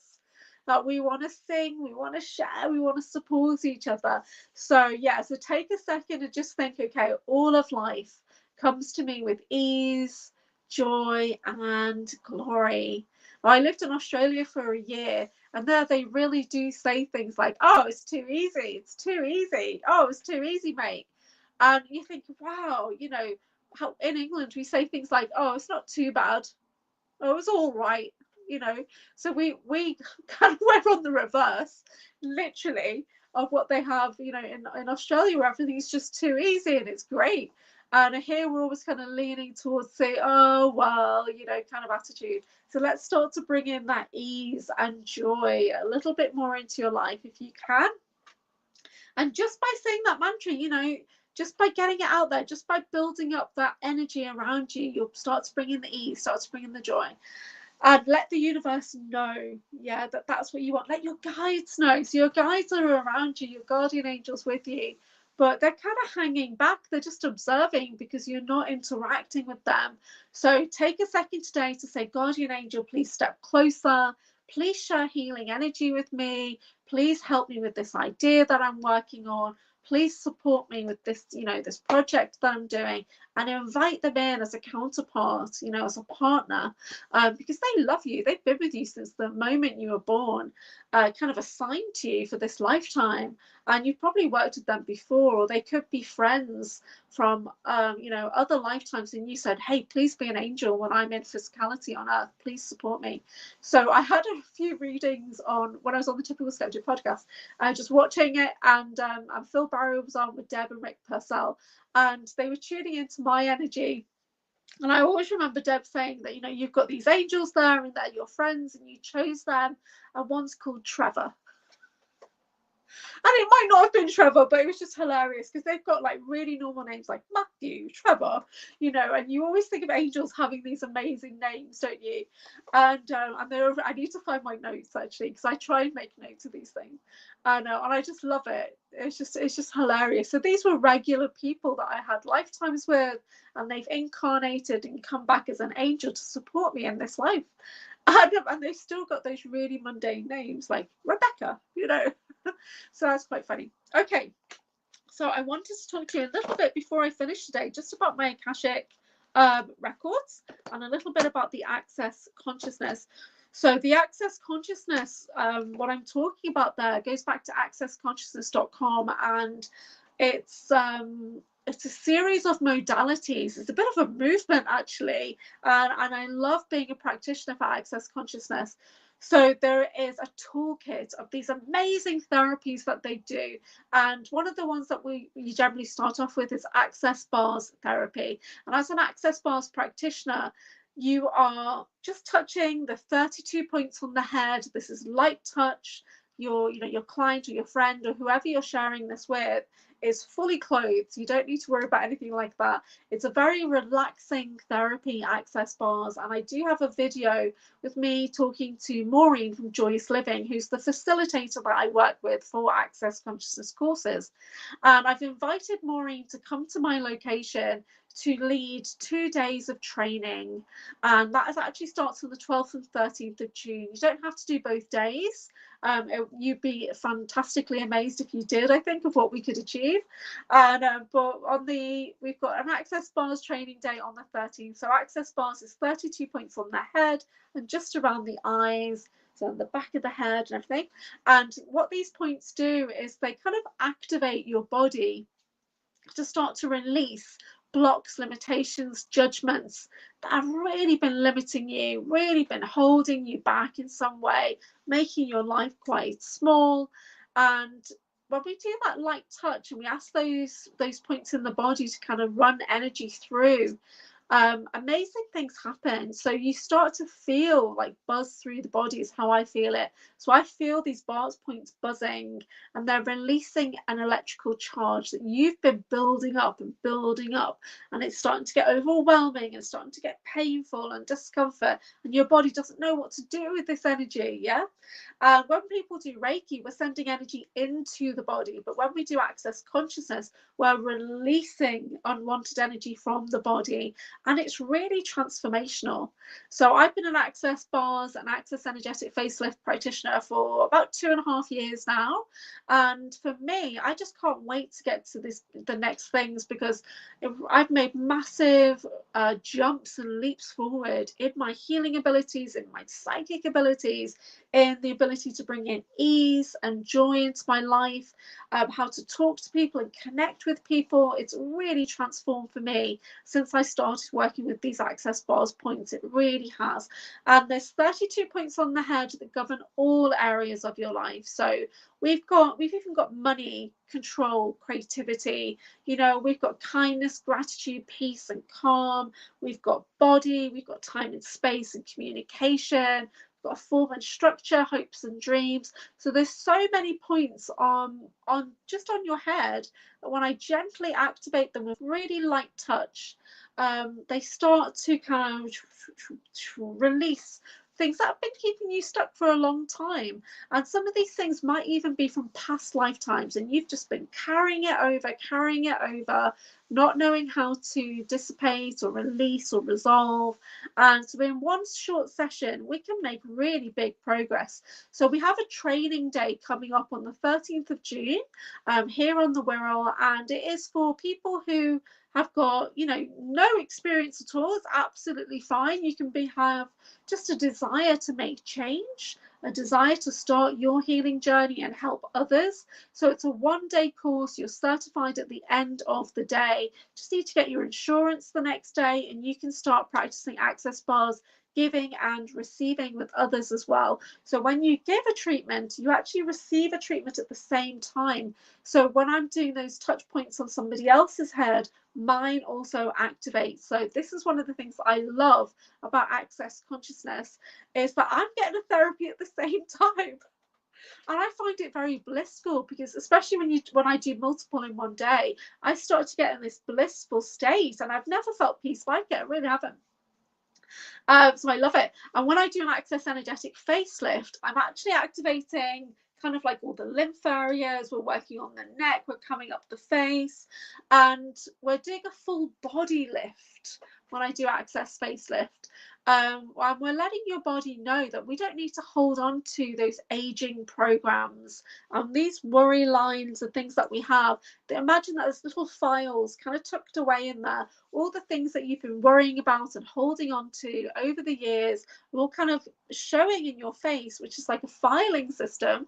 that we want to sing, we want to share, we want to support each other. So take a second and just think, okay, all of life comes to me with ease, joy, and glory. Well, I lived in Australia for a year, and there they really do say things like, oh, it's too easy, it's too easy, oh, it's too easy, mate. And you think, wow, how in England we say things like, oh, it's not too bad, oh, it's all right. So we kind of went on the reverse, literally, of what they have, in Australia, where everything's just too easy and it's great. And here we're always kind of leaning towards say, oh, well, kind of attitude. So let's start to bring in that ease and joy a little bit more into your life if you can. And just by saying that mantra, just by getting it out there, just by building up that energy around you, you'll start to bring in the ease, start to bring in the joy. And let the universe know, that's what you want. Let your guides know. So your guides are around you, your guardian angels with you, but they're kind of hanging back. They're just observing because you're not interacting with them. So take a second today to say, guardian angel, please step closer. Please share healing energy with me. Please help me with this idea that I'm working on. Please support me with this, this project that I'm doing, and invite them in as a counterpart, as a partner, because they love you. They've been with you since the moment you were born, kind of assigned to you for this lifetime. And you've probably worked with them before, or they could be friends from, other lifetimes. And you said, hey, please be an angel when I'm in physicality on earth. Please support me. So I had a few readings when I was on the Typical Skeptic podcast, just watching it, and Phil Barry was on with Deb and Rick Purcell, and they were tuning into my energy. And I always remember Deb saying that, you've got these angels there and they're your friends and you chose them, and one's called Trevor. And it might not have been Trevor, but it was just hilarious because they've got like really normal names like Matthew, Trevor, and you always think of angels having these amazing names, don't you? And I need to find my notes actually, because I try and make notes of these things, and I just love it. it's just hilarious. So these were regular people that I had lifetimes with, and they've incarnated and come back as an angel to support me in this life. And they've still got those really mundane names like Rebecca, you know. So that's quite funny. Okay, so I wanted to talk to you a little bit before I finish today, just about my Akashic records, and a little bit about the access consciousness. So the access consciousness, what I'm talking about there goes back to accessconsciousness.com, and it's a series of modalities. It's a bit of a movement, actually, and I love being a practitioner for access consciousness. So there is a toolkit of these amazing therapies that they do. And one of the ones that we generally start off with is access bars therapy. And as an access bars practitioner, you are just touching the 32 points on the head. This is light touch. Your client or your friend or whoever you're sharing this with is fully clothed. You don't need to worry about anything like that. It's a very relaxing therapy, access bars. And I do have a video with me talking to Maureen from Joyous Living, who's the facilitator that I work with for access consciousness courses. And I've invited Maureen to come to my location to lead 2 days of training, and that actually starts on the 12th and 13th of June. You don't have to do both days. You'd be fantastically amazed if you did, I think, of what we could achieve. And but we've got an access bars training day on the 13th. So access bars is 32 points on the head and just around the eyes, so on the back of the head and everything. And what these points do is they kind of activate your body to start to release blocks, limitations, judgments that have really been limiting you, really been holding you back in some way, making your life quite small. And when we do that light touch and we ask those points in the body to kind of run energy through, amazing things happen. So you start to feel like buzz through the body is how I feel it. So I feel these bars points buzzing, and they're releasing an electrical charge that you've been building up, and it's starting to get overwhelming and starting to get painful and discomfort, and your body doesn't know what to do with this energy. Yeah. When people do Reiki, we're sending energy into the body, but when we do access consciousness, we're releasing unwanted energy from the body, and it's really transformational. So I've been an access bars and access energetic facelift practitioner for about 2.5 years now, and for me, I just can't wait to get to the next things, because I've made massive jumps and leaps forward in my healing abilities, in my psychic abilities, in the ability to bring in ease and joy into my life, how to talk to people and connect with people. It's really transformed for me since I started working with these access bars points. It really has. And there's 32 points on the head that govern all areas of your life. So we've even got money, control, creativity, we've got kindness, gratitude, peace and calm. We've got body, we've got time and space and communication, got a form and structure, hopes and dreams. So there's so many points on just on your head that when I gently activate them with really light touch, they start to kind of release things that have been keeping you stuck for a long time. And some of these things might even be from past lifetimes, and you've just been carrying it over, not knowing how to dissipate or release or resolve. And so in one short session, we can make really big progress. So we have a training day coming up on the 13th of June here on the Wirral, and it is for people who have got no experience at all. It's absolutely fine. You can have just a desire to make change, a desire to start your healing journey and help others. So it's a 1-day course. You're certified at the end of the day. Just need to get your insurance the next day, and you can start practicing access bars, giving and receiving with others as well. So when you give a treatment, you actually receive a treatment at the same time. So when I'm doing those touch points on somebody else's head, mine also activates. So this is one of the things that I love about access consciousness, is that I'm getting a therapy at the same time. And I find it very blissful, because especially when I do multiple in one day, I start to get in this blissful state, and I've never felt peace like it. I really haven't. So I love it. And when I do an access energetic facelift, I'm actually activating kind of like all the lymph areas. We're working on the neck. We're coming up the face, and we're doing a full body lift when I do Access Facelift. And we're letting your body know that we don't need to hold on to those aging programs and these worry lines and things that we have. Imagine that there's little files kind of tucked away in there, all the things that you've been worrying about and holding on to over the years, all kind of showing in your face, which is like a filing system.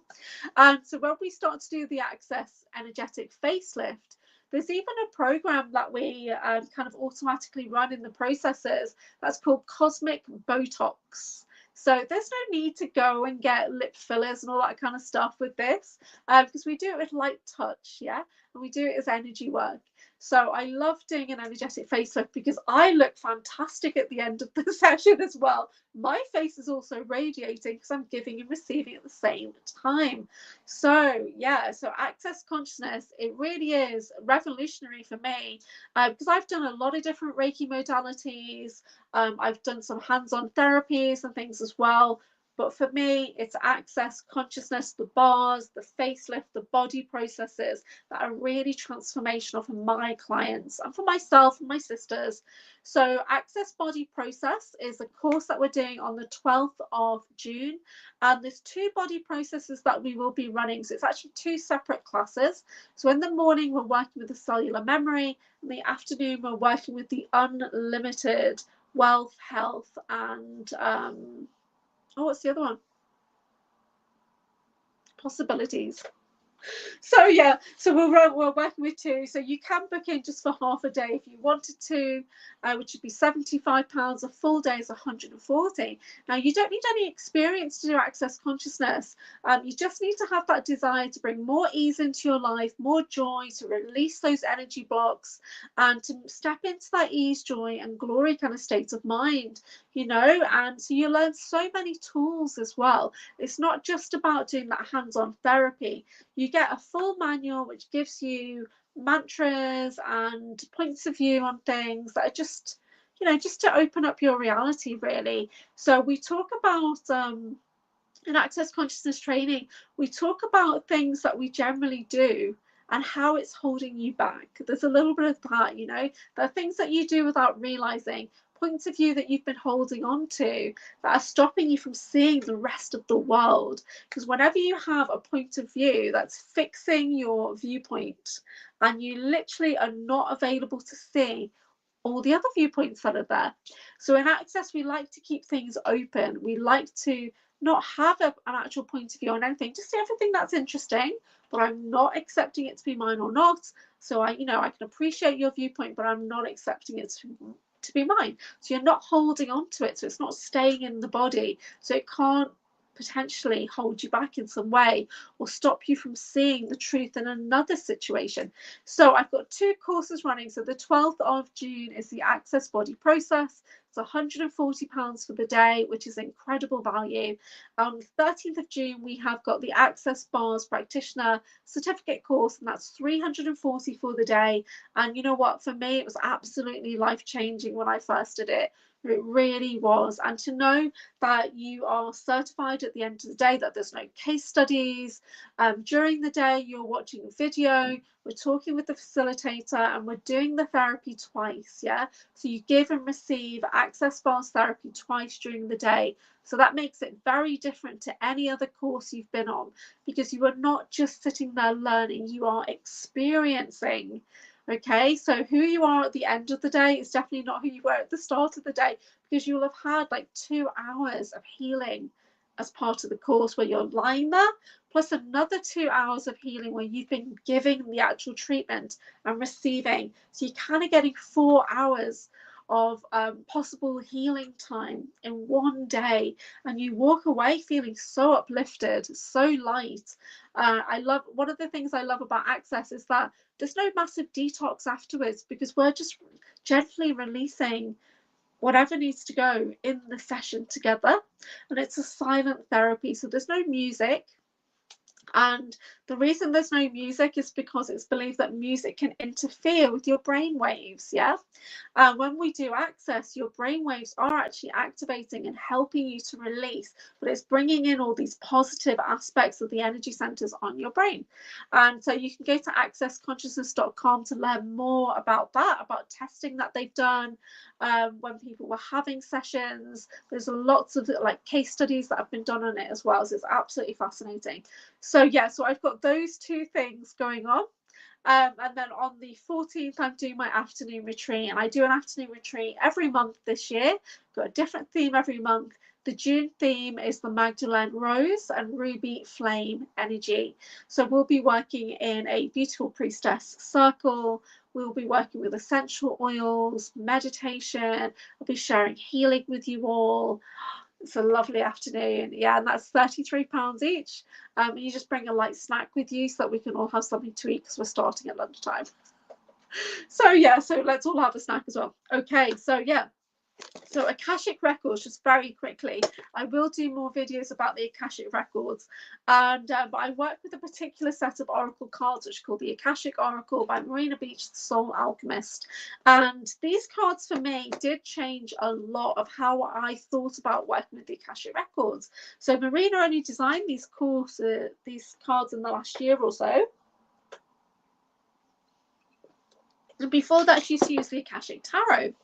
And so when we start to do the Access Energetic Facelift, there's even a program that we kind of automatically run in the processes that's called Cosmic Botox. So there's no need to go and get lip fillers and all that kind of stuff with this, because we do it with light touch, yeah, and we do it as energy work. So I love doing an energetic facelift because I look fantastic at the end of the session as well. My face is also radiating because I'm giving and receiving at the same time. So yeah, so Access Consciousness, it really is revolutionary for me, because I've done a lot of different Reiki modalities. I've done some hands-on therapies and things as well. But for me, it's Access Consciousness, the bars, the facelift, the body processes that are really transformational for my clients and for myself and my sisters. So Access Body Process is a course that we're doing on the 12th of June. And there's 2 body processes that we will be running. So it's actually 2 separate classes. So in the morning, we're working with the cellular memory. In the afternoon, we're working with the unlimited wealth, health, and what's the other one? Possibilities. So yeah, so we're working with 2. So you can book in just for half a day if you wanted to, which would be £75. A full day is 140. Now you don't need any experience to do Access Consciousness. You just need to have that desire to bring more ease into your life, more joy, to release those energy blocks, and to step into that ease, joy, and glory kind of state of mind, you know. And so you learn so many tools as well. It's not just about doing that hands-on therapy. You get a full manual which gives you mantras and points of view on things that are just, you know, just to open up your reality, really. So we talk about in Access Consciousness training, we talk about things that we generally do and how it's holding you back. There's a little bit of that, you know. There are things that you do without realizing, points of view that you've been holding on to that are stopping you from seeing the rest of the world. Because whenever you have a point of view that's fixing your viewpoint and you literally are not available to see all the other viewpoints that are there. So in Access, we like to keep things open. We like to not have an actual point of view on anything, just everything that's interesting, but I'm not accepting it to be mine or not. So I can appreciate your viewpoint, but I'm not accepting it to be mine. So you're not holding on to it, so it's not staying in the body, so it can't potentially hold you back in some way or stop you from seeing the truth in another situation. So I've got 2 courses running. So the 12th of June is the Access Body Process. It's £140 for the day, which is incredible value. On the 13th of June, we have got the Access Bars Practitioner Certificate course, and that's £340 for the day. And you know what? For me, it was absolutely life-changing when I first did it. It really was. And to know that you are certified at the end of the day, that there's no case studies. During the day, you're watching a video, we're talking with the facilitator, and we're doing the therapy twice, yeah? So you give and receive Access Bars therapy twice during the day. So that makes it very different to any other course you've been on, because you are not just sitting there learning, you are experiencing. Okay, so who you are at the end of the day is definitely not who you were at the start of the day, because you will have had like 2 hours of healing as part of the course where you're lying there, plus another 2 hours of healing where you've been giving the actual treatment and receiving. So you're kind of getting 4 hours of possible healing time in one day, and you walk away feeling so uplifted, so light. One of the things I love about Access is that there's no massive detox afterwards, because we're just gently releasing whatever needs to go in the session together, and it's a silent therapy, so there's no music. And the reason there's no music is because it's believed that music can interfere with your brain waves. Yeah. When we do access, your brain waves are actually activating and helping you to release, but it's bringing in all these positive aspects of the energy centers on your brain. And so you can go to accessconsciousness.com to learn more about that, about testing that they've done when people were having sessions. There's lots of like case studies that have been done on it as well. So it's absolutely fascinating. So yeah, so I've got those two things going on. And then on the 14th, I'm doing my afternoon retreat, and I do an afternoon retreat every month this year. Got a different theme every month. The June theme is the Magdalene Rose and Ruby Flame energy. So we'll be working in a beautiful priestess circle. We'll be working with essential oils, meditation. I'll be sharing healing with you all. It's a lovely afternoon. Yeah, and that's £33 each. You just bring a light snack with you so that we can all have something to eat because we're starting at lunchtime. So yeah, so let's all have a snack as well. Okay, so yeah. So Akashic Records, just very quickly, I will do more videos about the Akashic Records, and but I work with a particular set of oracle cards which are called the Akashic Oracle by Marina Beach, the Soul Alchemist. And these cards for me did change a lot of how I thought about working with the Akashic Records. So Marina only designed these cards in the last year or so. And before that, she used to use the Akashic Tarot.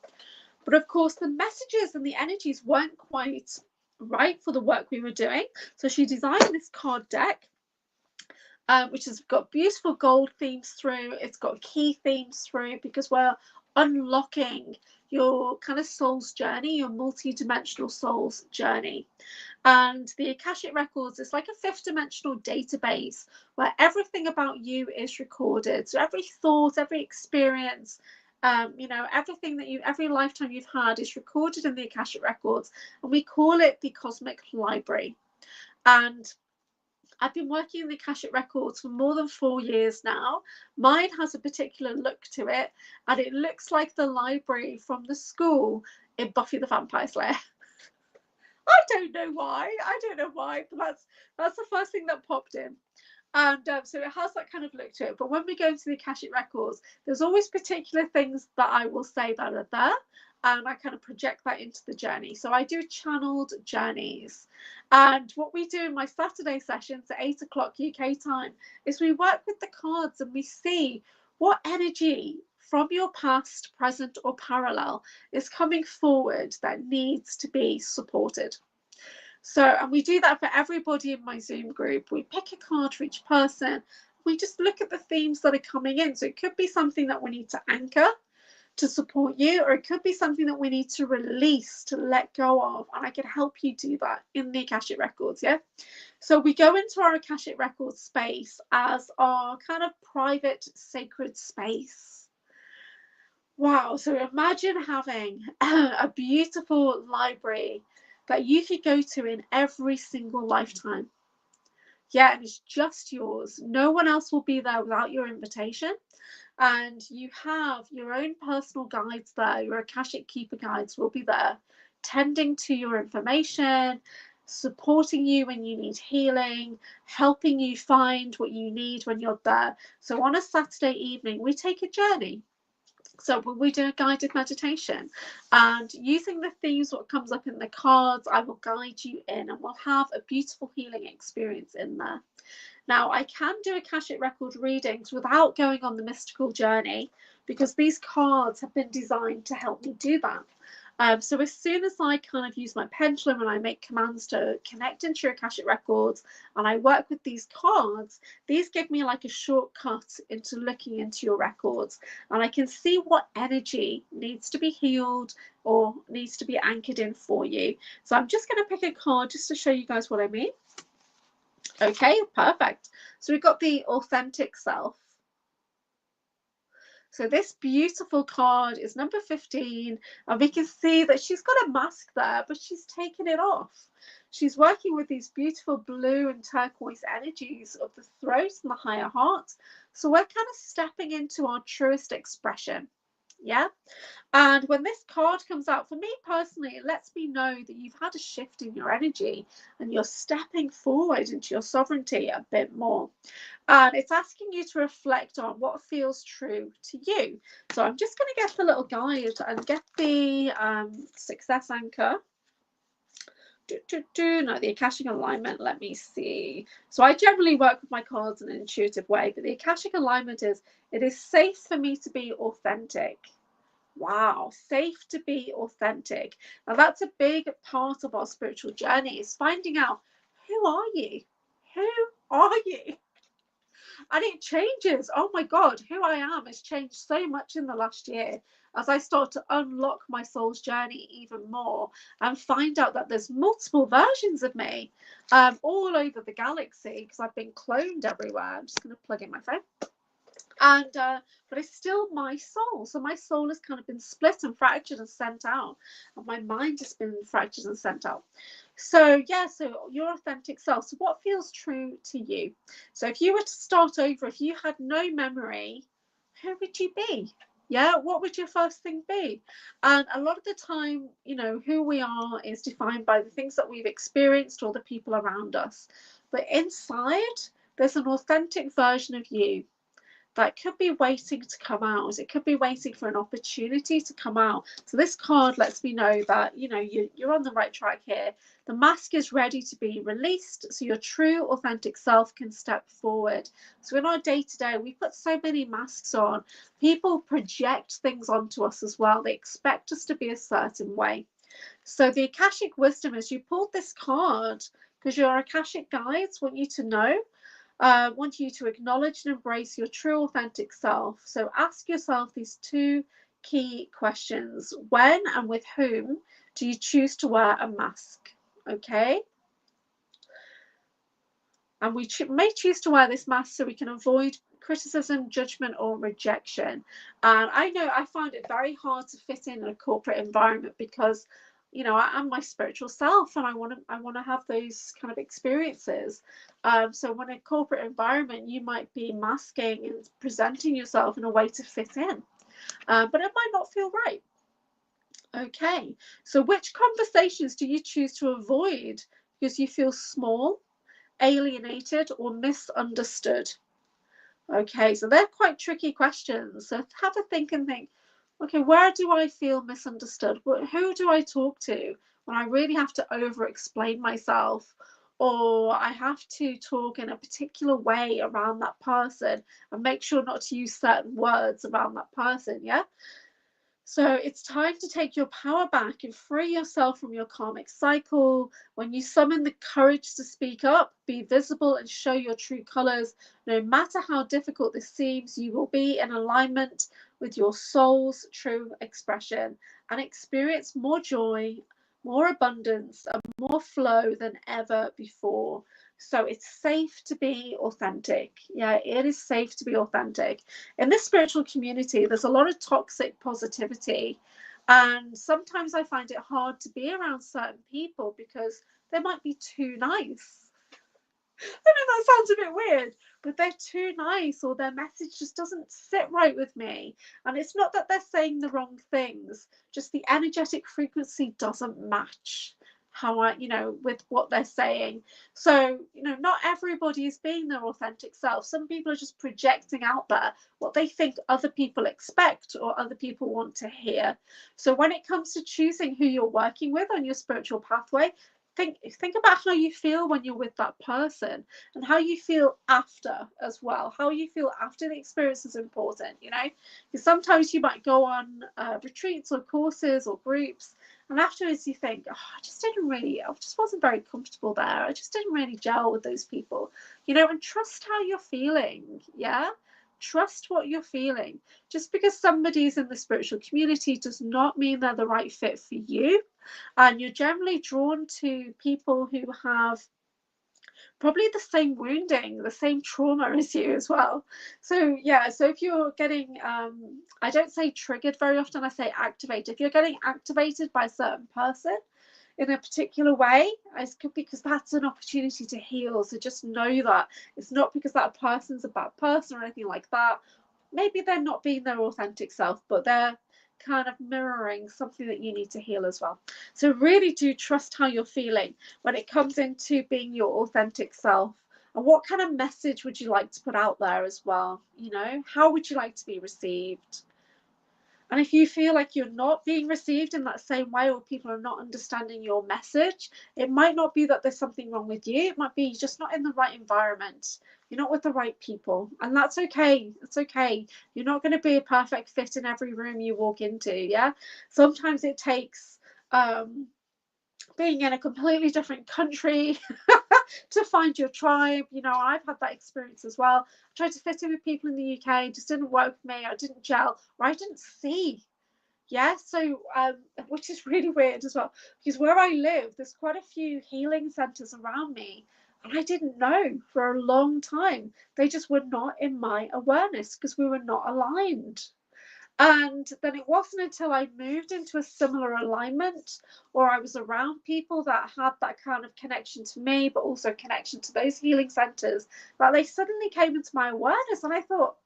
But of course, the messages and the energies weren't quite right for the work we were doing. So she designed this card deck, which has got beautiful gold themes through. It's got key themes through because we're unlocking your kind of soul's journey, your multi-dimensional soul's journey. And the Akashic Records is like a fifth dimensional database where everything about you is recorded. So every thought, every experience, everything every lifetime you've had is recorded in the Akashic Records, and we call it the Cosmic Library. And I've been working in the Akashic Records for more than 4 years now. Mine has a particular look to it, and it looks like the library from the school in Buffy the Vampire Slayer. I don't know why, but that's the first thing that popped in. And so it has that kind of look to it. But when we go into the Akashic Records, there's always particular things that I will say that are there, and I kind of project that into the journey. So I do channeled journeys. And what we do in my Saturday sessions at 8 o'clock UK time is we work with the cards and we see what energy from your past, present, or parallel is coming forward that needs to be supported. So, and we do that for everybody in my Zoom group. We pick a card for each person. We just look at the themes that are coming in. So it could be something that we need to anchor to support you, or it could be something that we need to release, to let go of. And I can help you do that in the Akashic Records, yeah? So we go into our Akashic Records space as our kind of private, sacred space. Wow, so imagine having a beautiful library that you could go to in every single lifetime. Yeah, and it's just yours. No one else will be there without your invitation. And you have your own personal guides there. Your Akashic Keeper guides will be there, tending to your information, supporting you when you need healing, helping you find what you need when you're there. So on a Saturday evening, we take a journey. So we do a guided meditation, and using the themes, what comes up in the cards, I will guide you in, and we'll have a beautiful healing experience in there. Now, I can do Akashic Record readings without going on the mystical journey because these cards have been designed to help me do that. So as soon as I kind of use my pendulum and I make commands to connect into your Akashic Records and I work with these cards, these give me like a shortcut into looking into your records, and I can see what energy needs to be healed or needs to be anchored in for you. So I'm just going to pick a card just to show you guys what I mean. Okay, perfect. So we've got the Authentic Self. So this beautiful card is number 15, and we can see that she's got a mask there, but she's taken it off. She's working with these beautiful blue and turquoise energies of the throat and the higher heart. So we're kind of stepping into our truest expression. Yeah. And when this card comes out, for me personally, it lets me know that you've had a shift in your energy and you're stepping forward into your sovereignty a bit more. And it's asking you to reflect on what feels true to you. So I'm just going to get the little guide and get the success anchor. No, the Akashic alignment. Let me see. So I generally work with my cards in an intuitive way, but the Akashic alignment is, it is safe for me to be authentic. Wow, safe to be authentic. Now that's a big part of our spiritual journey, is finding out, who are you? Who are you? And it changes. Oh my God, who I am has changed so much in the last year as I start to unlock my soul's journey even more and find out that there's multiple versions of me all over the galaxy, because I've been cloned everywhere. I'm just going to plug in my phone. And but it's still my soul. So my soul has kind of been split and fractured and sent out, and my mind has been fractured and sent out. So yeah, so your authentic self. So what feels true to you? So if you were to start over, if you had no memory, who would you be? Yeah, what would your first thing be? And a lot of the time, you know, who we are is defined by the things that we've experienced or the people around us. But inside, there's an authentic version of you that could be waiting to come out. It could be waiting for an opportunity to come out. So this card lets me know that, you know, you're on the right track here. The mask is ready to be released, so your true authentic self can step forward. So in our day-to-day, we put so many masks on. People project things onto us as well. They expect us to be a certain way. So the Akashic wisdom is, you pulled this card because your Akashic guides want you to know, want you to acknowledge and embrace your true authentic self. So ask yourself these two key questions. When and with whom do you choose to wear a mask? Okay. And we may choose to wear this mask so we can avoid criticism, judgment, or rejection. And I know I find it very hard to fit in a corporate environment because, you know, I'm my spiritual self and I want to have those kind of experiences. So when a corporate environment, you might be masking and presenting yourself in a way to fit in, but it might not feel right. Okay, so which conversations do you choose to avoid because you feel small, alienated, or misunderstood? Okay, so they're quite tricky questions. So have a think and think, okay, where do I feel misunderstood? Who do I talk to when I really have to over explain myself, or I have to talk in a particular way around that person and make sure not to use certain words around that person? Yeah. So it's time to take your power back and free yourself from your karmic cycle. When you summon the courage to speak up, be visible, and show your true colors, no matter how difficult this seems, you will be in alignment with your soul's true expression and experience more joy, more abundance, and more flow than ever before. So it's safe to be authentic. Yeah, it is safe to be authentic. In this spiritual community, there's a lot of toxic positivity. And sometimes I find it hard to be around certain people because they might be too nice. I know that sounds a bit weird, but they're too nice, or their message just doesn't sit right with me. And it's not that they're saying the wrong things, just the energetic frequency doesn't match how I, you know, with what they're saying. So, you know, not everybody is being their authentic self. Some people are just projecting out there what they think other people expect or other people want to hear. So when it comes to choosing who you're working with on your spiritual pathway, think about how you feel when you're with that person, and how you feel after as well. How you feel after the experience is important, you know, because sometimes you might go on retreats or courses or groups, and afterwards you think, oh, I just wasn't very comfortable there. I just didn't really gel with those people, you know. And trust how you're feeling. Yeah, trust what you're feeling. Just because somebody's in the spiritual community does not mean they're the right fit for you. And you're generally drawn to people who have probably the same wounding, the same trauma as you as well. So yeah, so if you're getting I don't say triggered very often, I say activated. If you're getting activated by a certain person in a particular way, it's because that's an opportunity to heal. So just know that it's not because that person's a bad person or anything like that. Maybe they're not being their authentic self, but they're kind of mirroring something that you need to heal as well. So really do trust how you're feeling when it comes into being your authentic self. And what kind of message would you like to put out there as well? You know, how would you like to be received? And if you feel like you're not being received in that same way, or people are not understanding your message, it might not be that there's something wrong with you. It might be just not in the right environment. You're not with the right people. And that's okay. It's okay. You're not going to be a perfect fit in every room you walk into. Yeah. Sometimes it takes being in a completely different country to find your tribe. You know, I've had that experience as well. I tried to fit in with people in the UK, it just didn't work for me. I didn't gel, or I didn't see. Yeah, so which is really weird as well, because where I live, there's quite a few healing centers around me, and I didn't know for a long time. They just were not in my awareness because we were not aligned. And then it wasn't until I moved into a similar alignment, or I was around people that had that kind of connection to me, but also connection to those healing centers, that they suddenly came into my awareness. And I thought,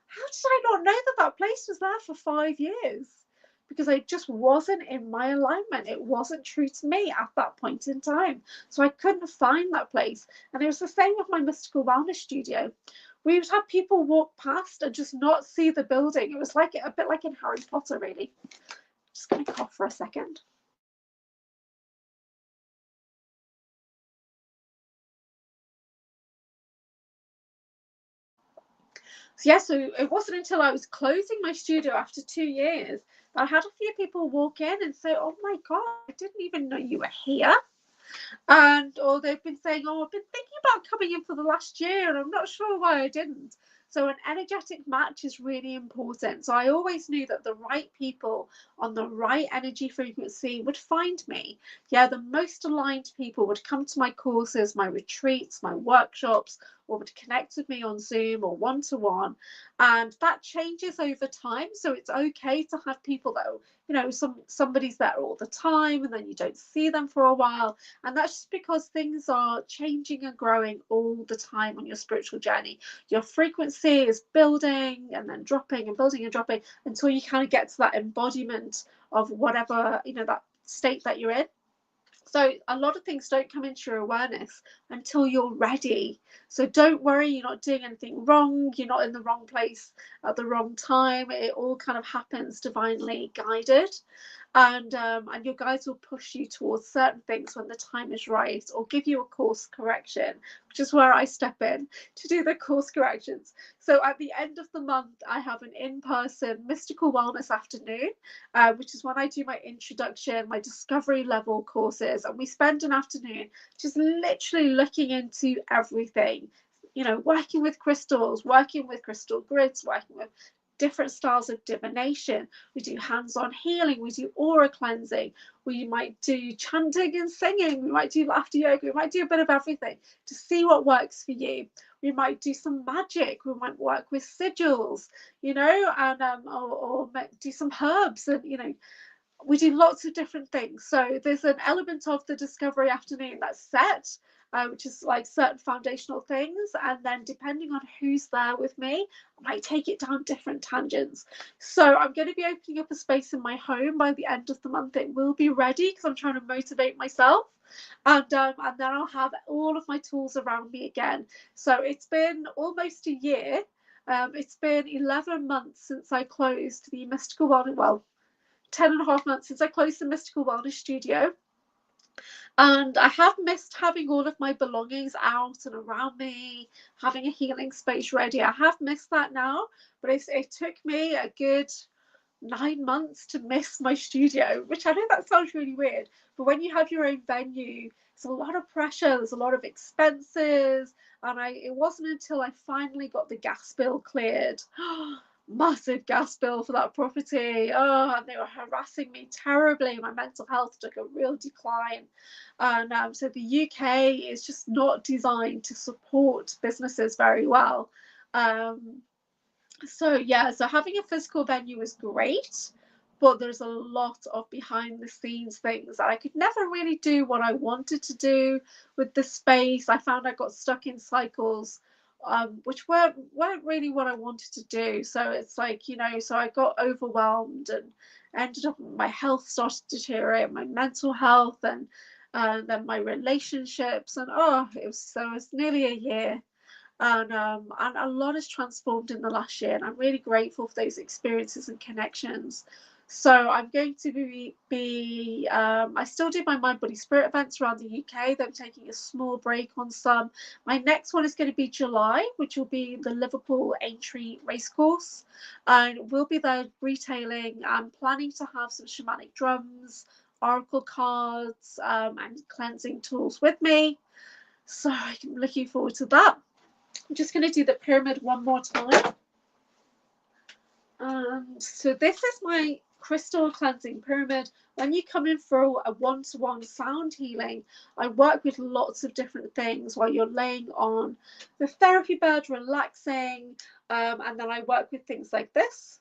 how did I not know that that place was there for 5 years? Because I just wasn't in my alignment. It wasn't true to me at that point in time. So I couldn't find that place. And it was the same with my mystical wellness studio. We would have people walk past and just not see the building. It was like a bit like in Harry Potter, really. Just going to cough for a second. So yeah, so it wasn't until I was closing my studio after 2 years that I had a few people walk in and say, "Oh my God, I didn't even know you were here." And or they've been saying, "Oh, I've been thinking about coming in for the last year and I'm not sure why I didn't." So an energetic match is really important. So I always knew that the right people on the right energy frequency would find me. Yeah, the most aligned people would come to my courses, my retreats, my workshops, or would connect with me on Zoom or one-to-one. And that changes over time. So it's okay to have people that, you know, somebody's there all the time and then you don't see them for a while. And that's just because things are changing and growing all the time on your spiritual journey. Your frequency is building and then dropping and building and dropping until you kind of get to that embodiment of whatever, you know, that state that you're in. So a lot of things don't come into your awareness until you're ready. So don't worry, you're not doing anything wrong. You're not in the wrong place at the wrong time. It all kind of happens divinely guided. And your guides will push you towards certain things when the time is right, or give you a course correction, which is where I step in to do the course corrections. So at the end of the month, I have an in-person mystical wellness afternoon, which is when I do my introduction, my discovery level courses, and we spend an afternoon just literally looking into everything. You know, working with crystals, working with crystal grids, working with different styles of divination. We do hands-on healing, we do aura cleansing, we might do chanting and singing, we might do laughter yoga, we might do a bit of everything to see what works for you. We might do some magic, we might work with sigils, you know, and or do some herbs, and you know, we do lots of different things. So there's an element of the discovery afternoon that's set, which is like certain foundational things, and then depending on who's there with me, I might take it down different tangents. So I'm going to be opening up a space in my home by the end of the month. It will be ready because I'm trying to motivate myself, and then I'll have all of my tools around me again. So it's been almost a year. It's been 11 months since I closed the Mystical Wellness, well, 10.5 months since I closed the Mystical Wellness Studio. And I have missed having all of my belongings out and around me, having a healing space ready. I have missed that now, but it took me a good 9 months to miss my studio, which I know that sounds really weird, but when you have your own venue, it's a lot of pressure, there's a lot of expenses, and it wasn't until I finally got the gas bill cleared. Massive gas bill for that property. Oh, and they were harassing me terribly. My mental health took a real decline. And so the UK is just not designed to support businesses very well. So yeah, so having a physical venue is great, but there's a lot of behind the scenes things that I could never really do what I wanted to do with the space. I found I got stuck in cycles, which weren't really what I wanted to do. So it's like, you know, so I got overwhelmed, and ended up, my health started to deteriorate, my mental health, and then my relationships, and it was nearly a year. And a lot has transformed in the last year, and I'm really grateful for those experiences and connections. So I'm going to be I still do my Mind Body Spirit events around the UK. Then I'm taking a small break on some. My next one is going to be July, which will be the Liverpool Aintree Racecourse, and we'll be there retailing. I'm planning to have some shamanic drums, oracle cards, and cleansing tools with me. So I'm looking forward to that. I'm just going to do the pyramid one more time. So this is my crystal cleansing pyramid. When you come in for a one-to-one sound healing, I work with lots of different things while you're laying on the therapy bed, relaxing, and then I work with things like this.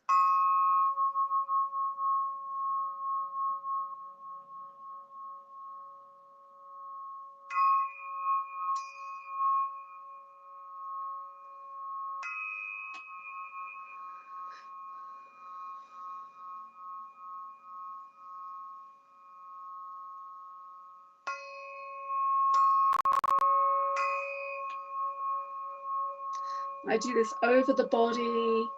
I do this over the body,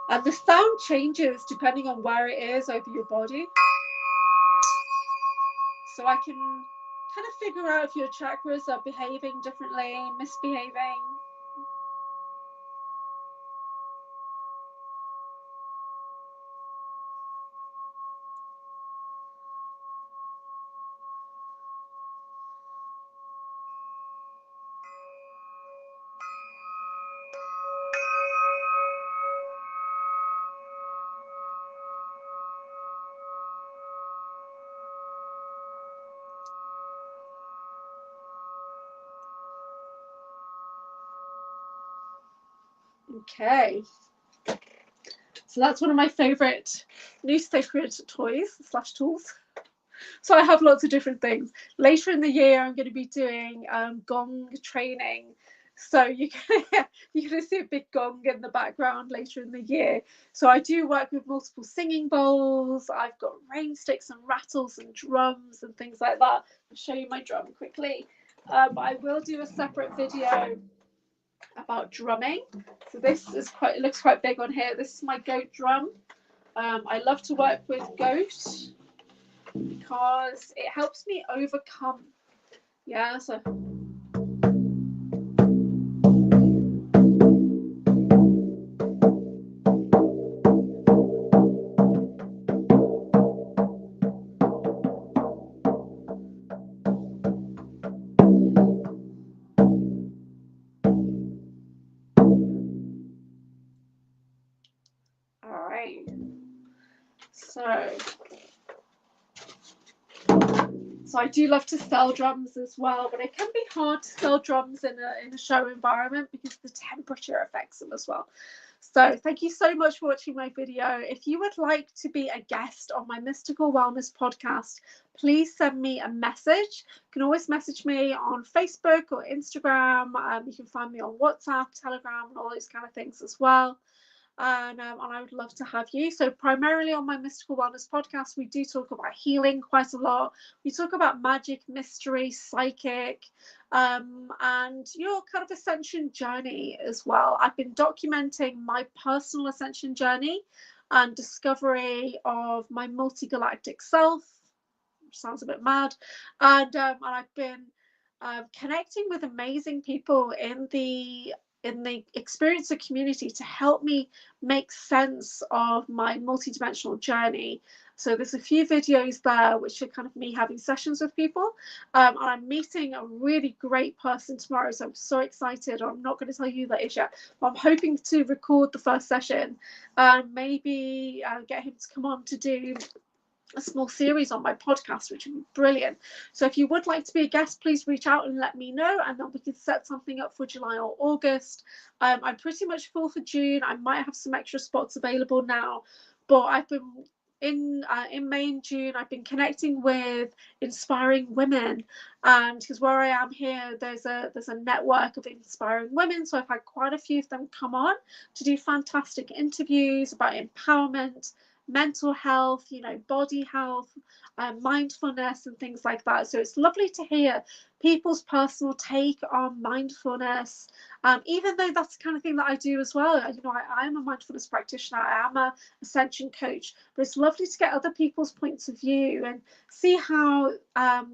and the sound changes depending on where it is over your body. So I can kind of figure out if your chakras are behaving differently, misbehaving. Okay, so that's one of my favorite new sacred toys / tools. So I have lots of different things. Later in the year, I'm going to be doing gong training. So you're going to see a big gong in the background later in the year. So I do work with multiple singing bowls. I've got rain sticks and rattles and drums and things like that. I'll show you my drum quickly. I will do a separate video about drumming. So this is it looks quite big on here. This is my goat drum. I love to work with goat because it helps me overcome. Yeah, so all right. So I do love to sell drums as well, but it can be hard to sell drums in a show environment because the temperature affects them as well. So thank you so much for watching my video. If you would like to be a guest on my Mystical Wellness podcast, please send me a message. You can always message me on Facebook or Instagram. You can find me on WhatsApp, Telegram, and all those kind of things as well. And I would love to have you. So primarily on my Mystical Wellness podcast, we do talk about healing quite a lot. We talk about magic, mystery, psychic, and your kind of ascension journey as well. I've been documenting my personal ascension journey and discovery of my multi-galactic self. Sounds a bit mad. And I've been connecting with amazing people in the experiencer community to help me make sense of my multidimensional journey. So there's a few videos there which are kind of me having sessions with people, and I'm meeting a really great person tomorrow, so I'm so excited. I'm not going to tell you who that is yet, but I'm hoping to record the first session and maybe get him to come on to do a small series on my podcast, which would be brilliant. So if you would like to be a guest, please reach out and let me know, and then we can set something up for July or August. I'm pretty much full for June. I might have some extra spots available now, but I've been in May and June, I've been connecting with inspiring women, and because where I am here, there's a network of inspiring women. So I've had quite a few of them come on to do fantastic interviews about empowerment, mental health, you know, body health, mindfulness and things like that. So it's lovely to hear people's personal take on mindfulness, even though that's the kind of thing that I do as well. You know, I am a mindfulness practitioner, I am a ascension coach, but it's lovely to get other people's points of view and see how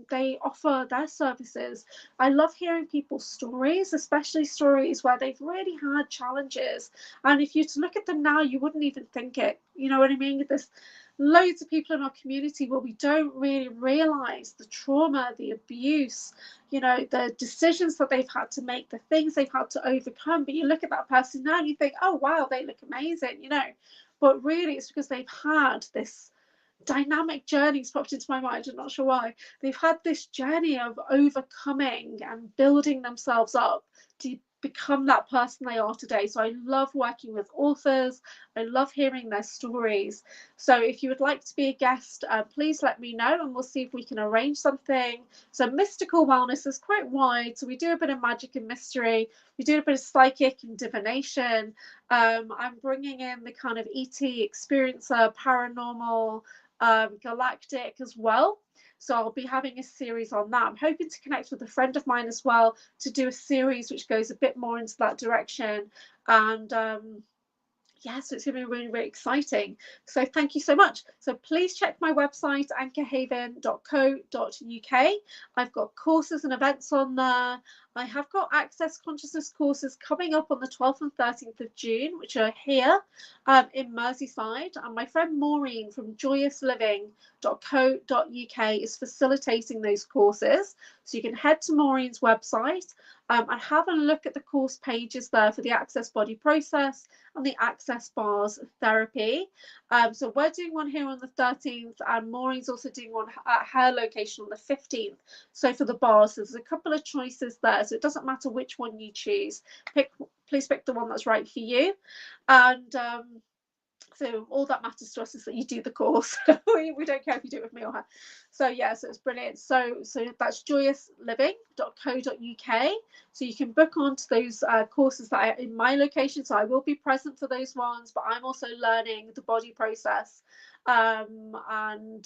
they offer their services. I love hearing people's stories, especially stories where they've really had challenges, and if you to look at them now, you wouldn't even think it. You know what I mean? There's loads of people in our community where we don't really realize the trauma, the abuse, you know, the decisions that they've had to make, the things they've had to overcome. But you look at that person now and you think, oh wow, they look amazing, you know, but really it's because they've had this dynamic journeys popped into my mind. I'm not sure why. They've had this journey of overcoming and building themselves up to become that person they are today. So I love working with authors. I love hearing their stories. So if you would like to be a guest, please let me know and we'll see if we can arrange something. So mystical wellness is quite wide. So we do a bit of magic and mystery. We do a bit of psychic and divination. I'm bringing in the kind of ET experiencer, paranormal, galactic as well. So I'll be having a series on that. I'm hoping to connect with a friend of mine as well to do a series which goes a bit more into that direction. And yeah, so it's going to be really, really exciting. So thank you so much. So please check my website, anchorhaven.co.uk. I've got courses and events on there. I have got Access Consciousness courses coming up on the 12th and 13th of June, which are here in Merseyside. And my friend Maureen from joyousliving.co.uk is facilitating those courses. So you can head to Maureen's website and have a look at the course pages there for the Access Body Process and the Access Bars Therapy. So we're doing one here on the 13th and Maureen's also doing one at her location on the 15th. So for the bars, there's a couple of choices there. So it doesn't matter which one you choose. Please pick the one that's right for you. And so all that matters to us is that you do the course. we don't care if you do it with me or her. So yeah, so it's brilliant. So that's joyousliving.co.uk. So you can book onto those courses that are in my location. So I will be present for those ones, but I'm also learning the body process, and I'm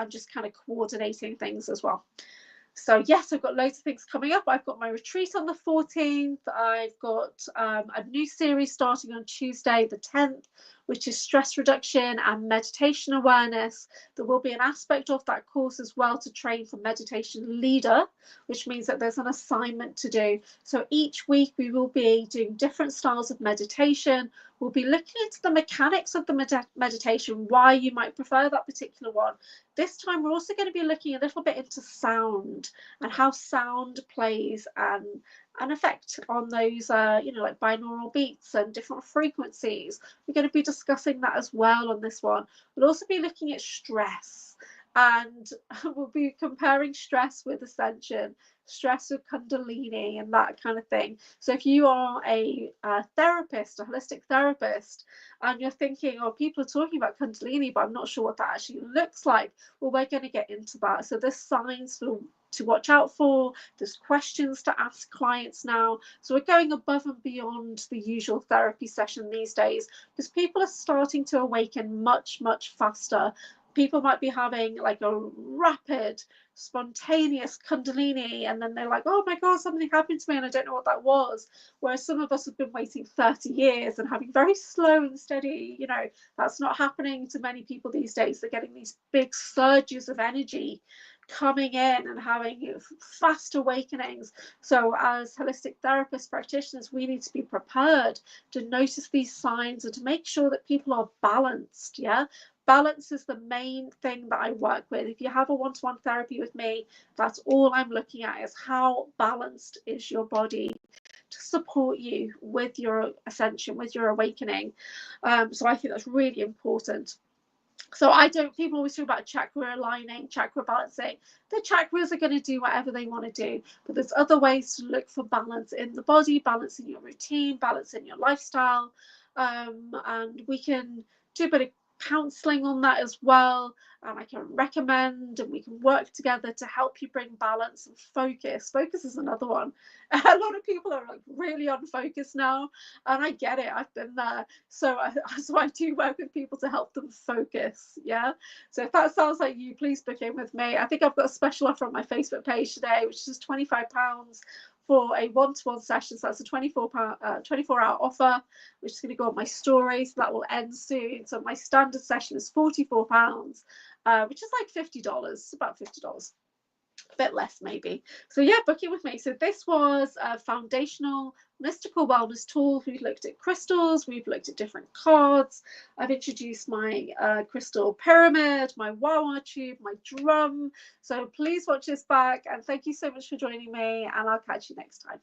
just kind of coordinating things as well. So yes, I've got loads of things coming up. I've got my retreat on the 14th. I've got a new series starting on Tuesday the 10th, which is stress reduction and meditation awareness. There will be an aspect of that course as well to train for meditation leader, which means that there's an assignment to do. So each week we will be doing different styles of meditation. We'll be looking into the mechanics of the meditation, why you might prefer that particular one. This time we're also going to be looking a little bit into sound and how sound plays an effect on those, you know, like binaural beats and different frequencies. We're going to be discussing that as well on this one. We'll also be looking at stress, and we'll be comparing stress with ascension, stress with Kundalini and that kind of thing. So if you are a therapist, a holistic therapist, and you're thinking, oh, people are talking about Kundalini, but I'm not sure what that actually looks like, well, we're going to get into that. So there's signs to watch out for, there's questions to ask clients now. So we're going above and beyond the usual therapy session these days because people are starting to awaken much, much faster. People might be having like a rapid, spontaneous Kundalini, and then they're like, oh my God, something happened to me and I don't know what that was. Whereas some of us have been waiting 30 years and having very slow and steady, you know, that's not happening to many people these days. They're getting these big surges of energy coming in and having fast awakenings. So as holistic therapists, practitioners, we need to be prepared to notice these signs and to make sure that people are balanced. Yeah, balance is the main thing that I work with. If you have a one-to-one therapy with me, that's all I'm looking at, is how balanced is your body to support you with your ascension, with your awakening. So I think that's really important. So people always talk about chakra aligning, chakra balancing. The chakras are going to do whatever they want to do, but there's other ways to look for balance in the body, balance in your routine, balance in your lifestyle, and we can do a bit of counseling on that as well. I can recommend, and we can work together to help you bring balance and focus. Focus is another one. A lot of people are like really unfocused now, and I get it. I've been there. So I do work with people to help them focus. Yeah. So if that sounds like you, please book in with me. I think I've got a special offer on my Facebook page today, which is £25 for a one-to-one session. So that's a 24-hour offer, which is going to go on my story. So that will end soon. So my standard session is £44, which is like $50. It's about $50. A bit less maybe. So yeah, book it with me. So this was a foundational mystical wellness tool. We've looked at crystals, we've looked at different cards. I've introduced my crystal pyramid, my wawa tube, my drum. So please watch this back, and thank you so much for joining me, and I'll catch you next time.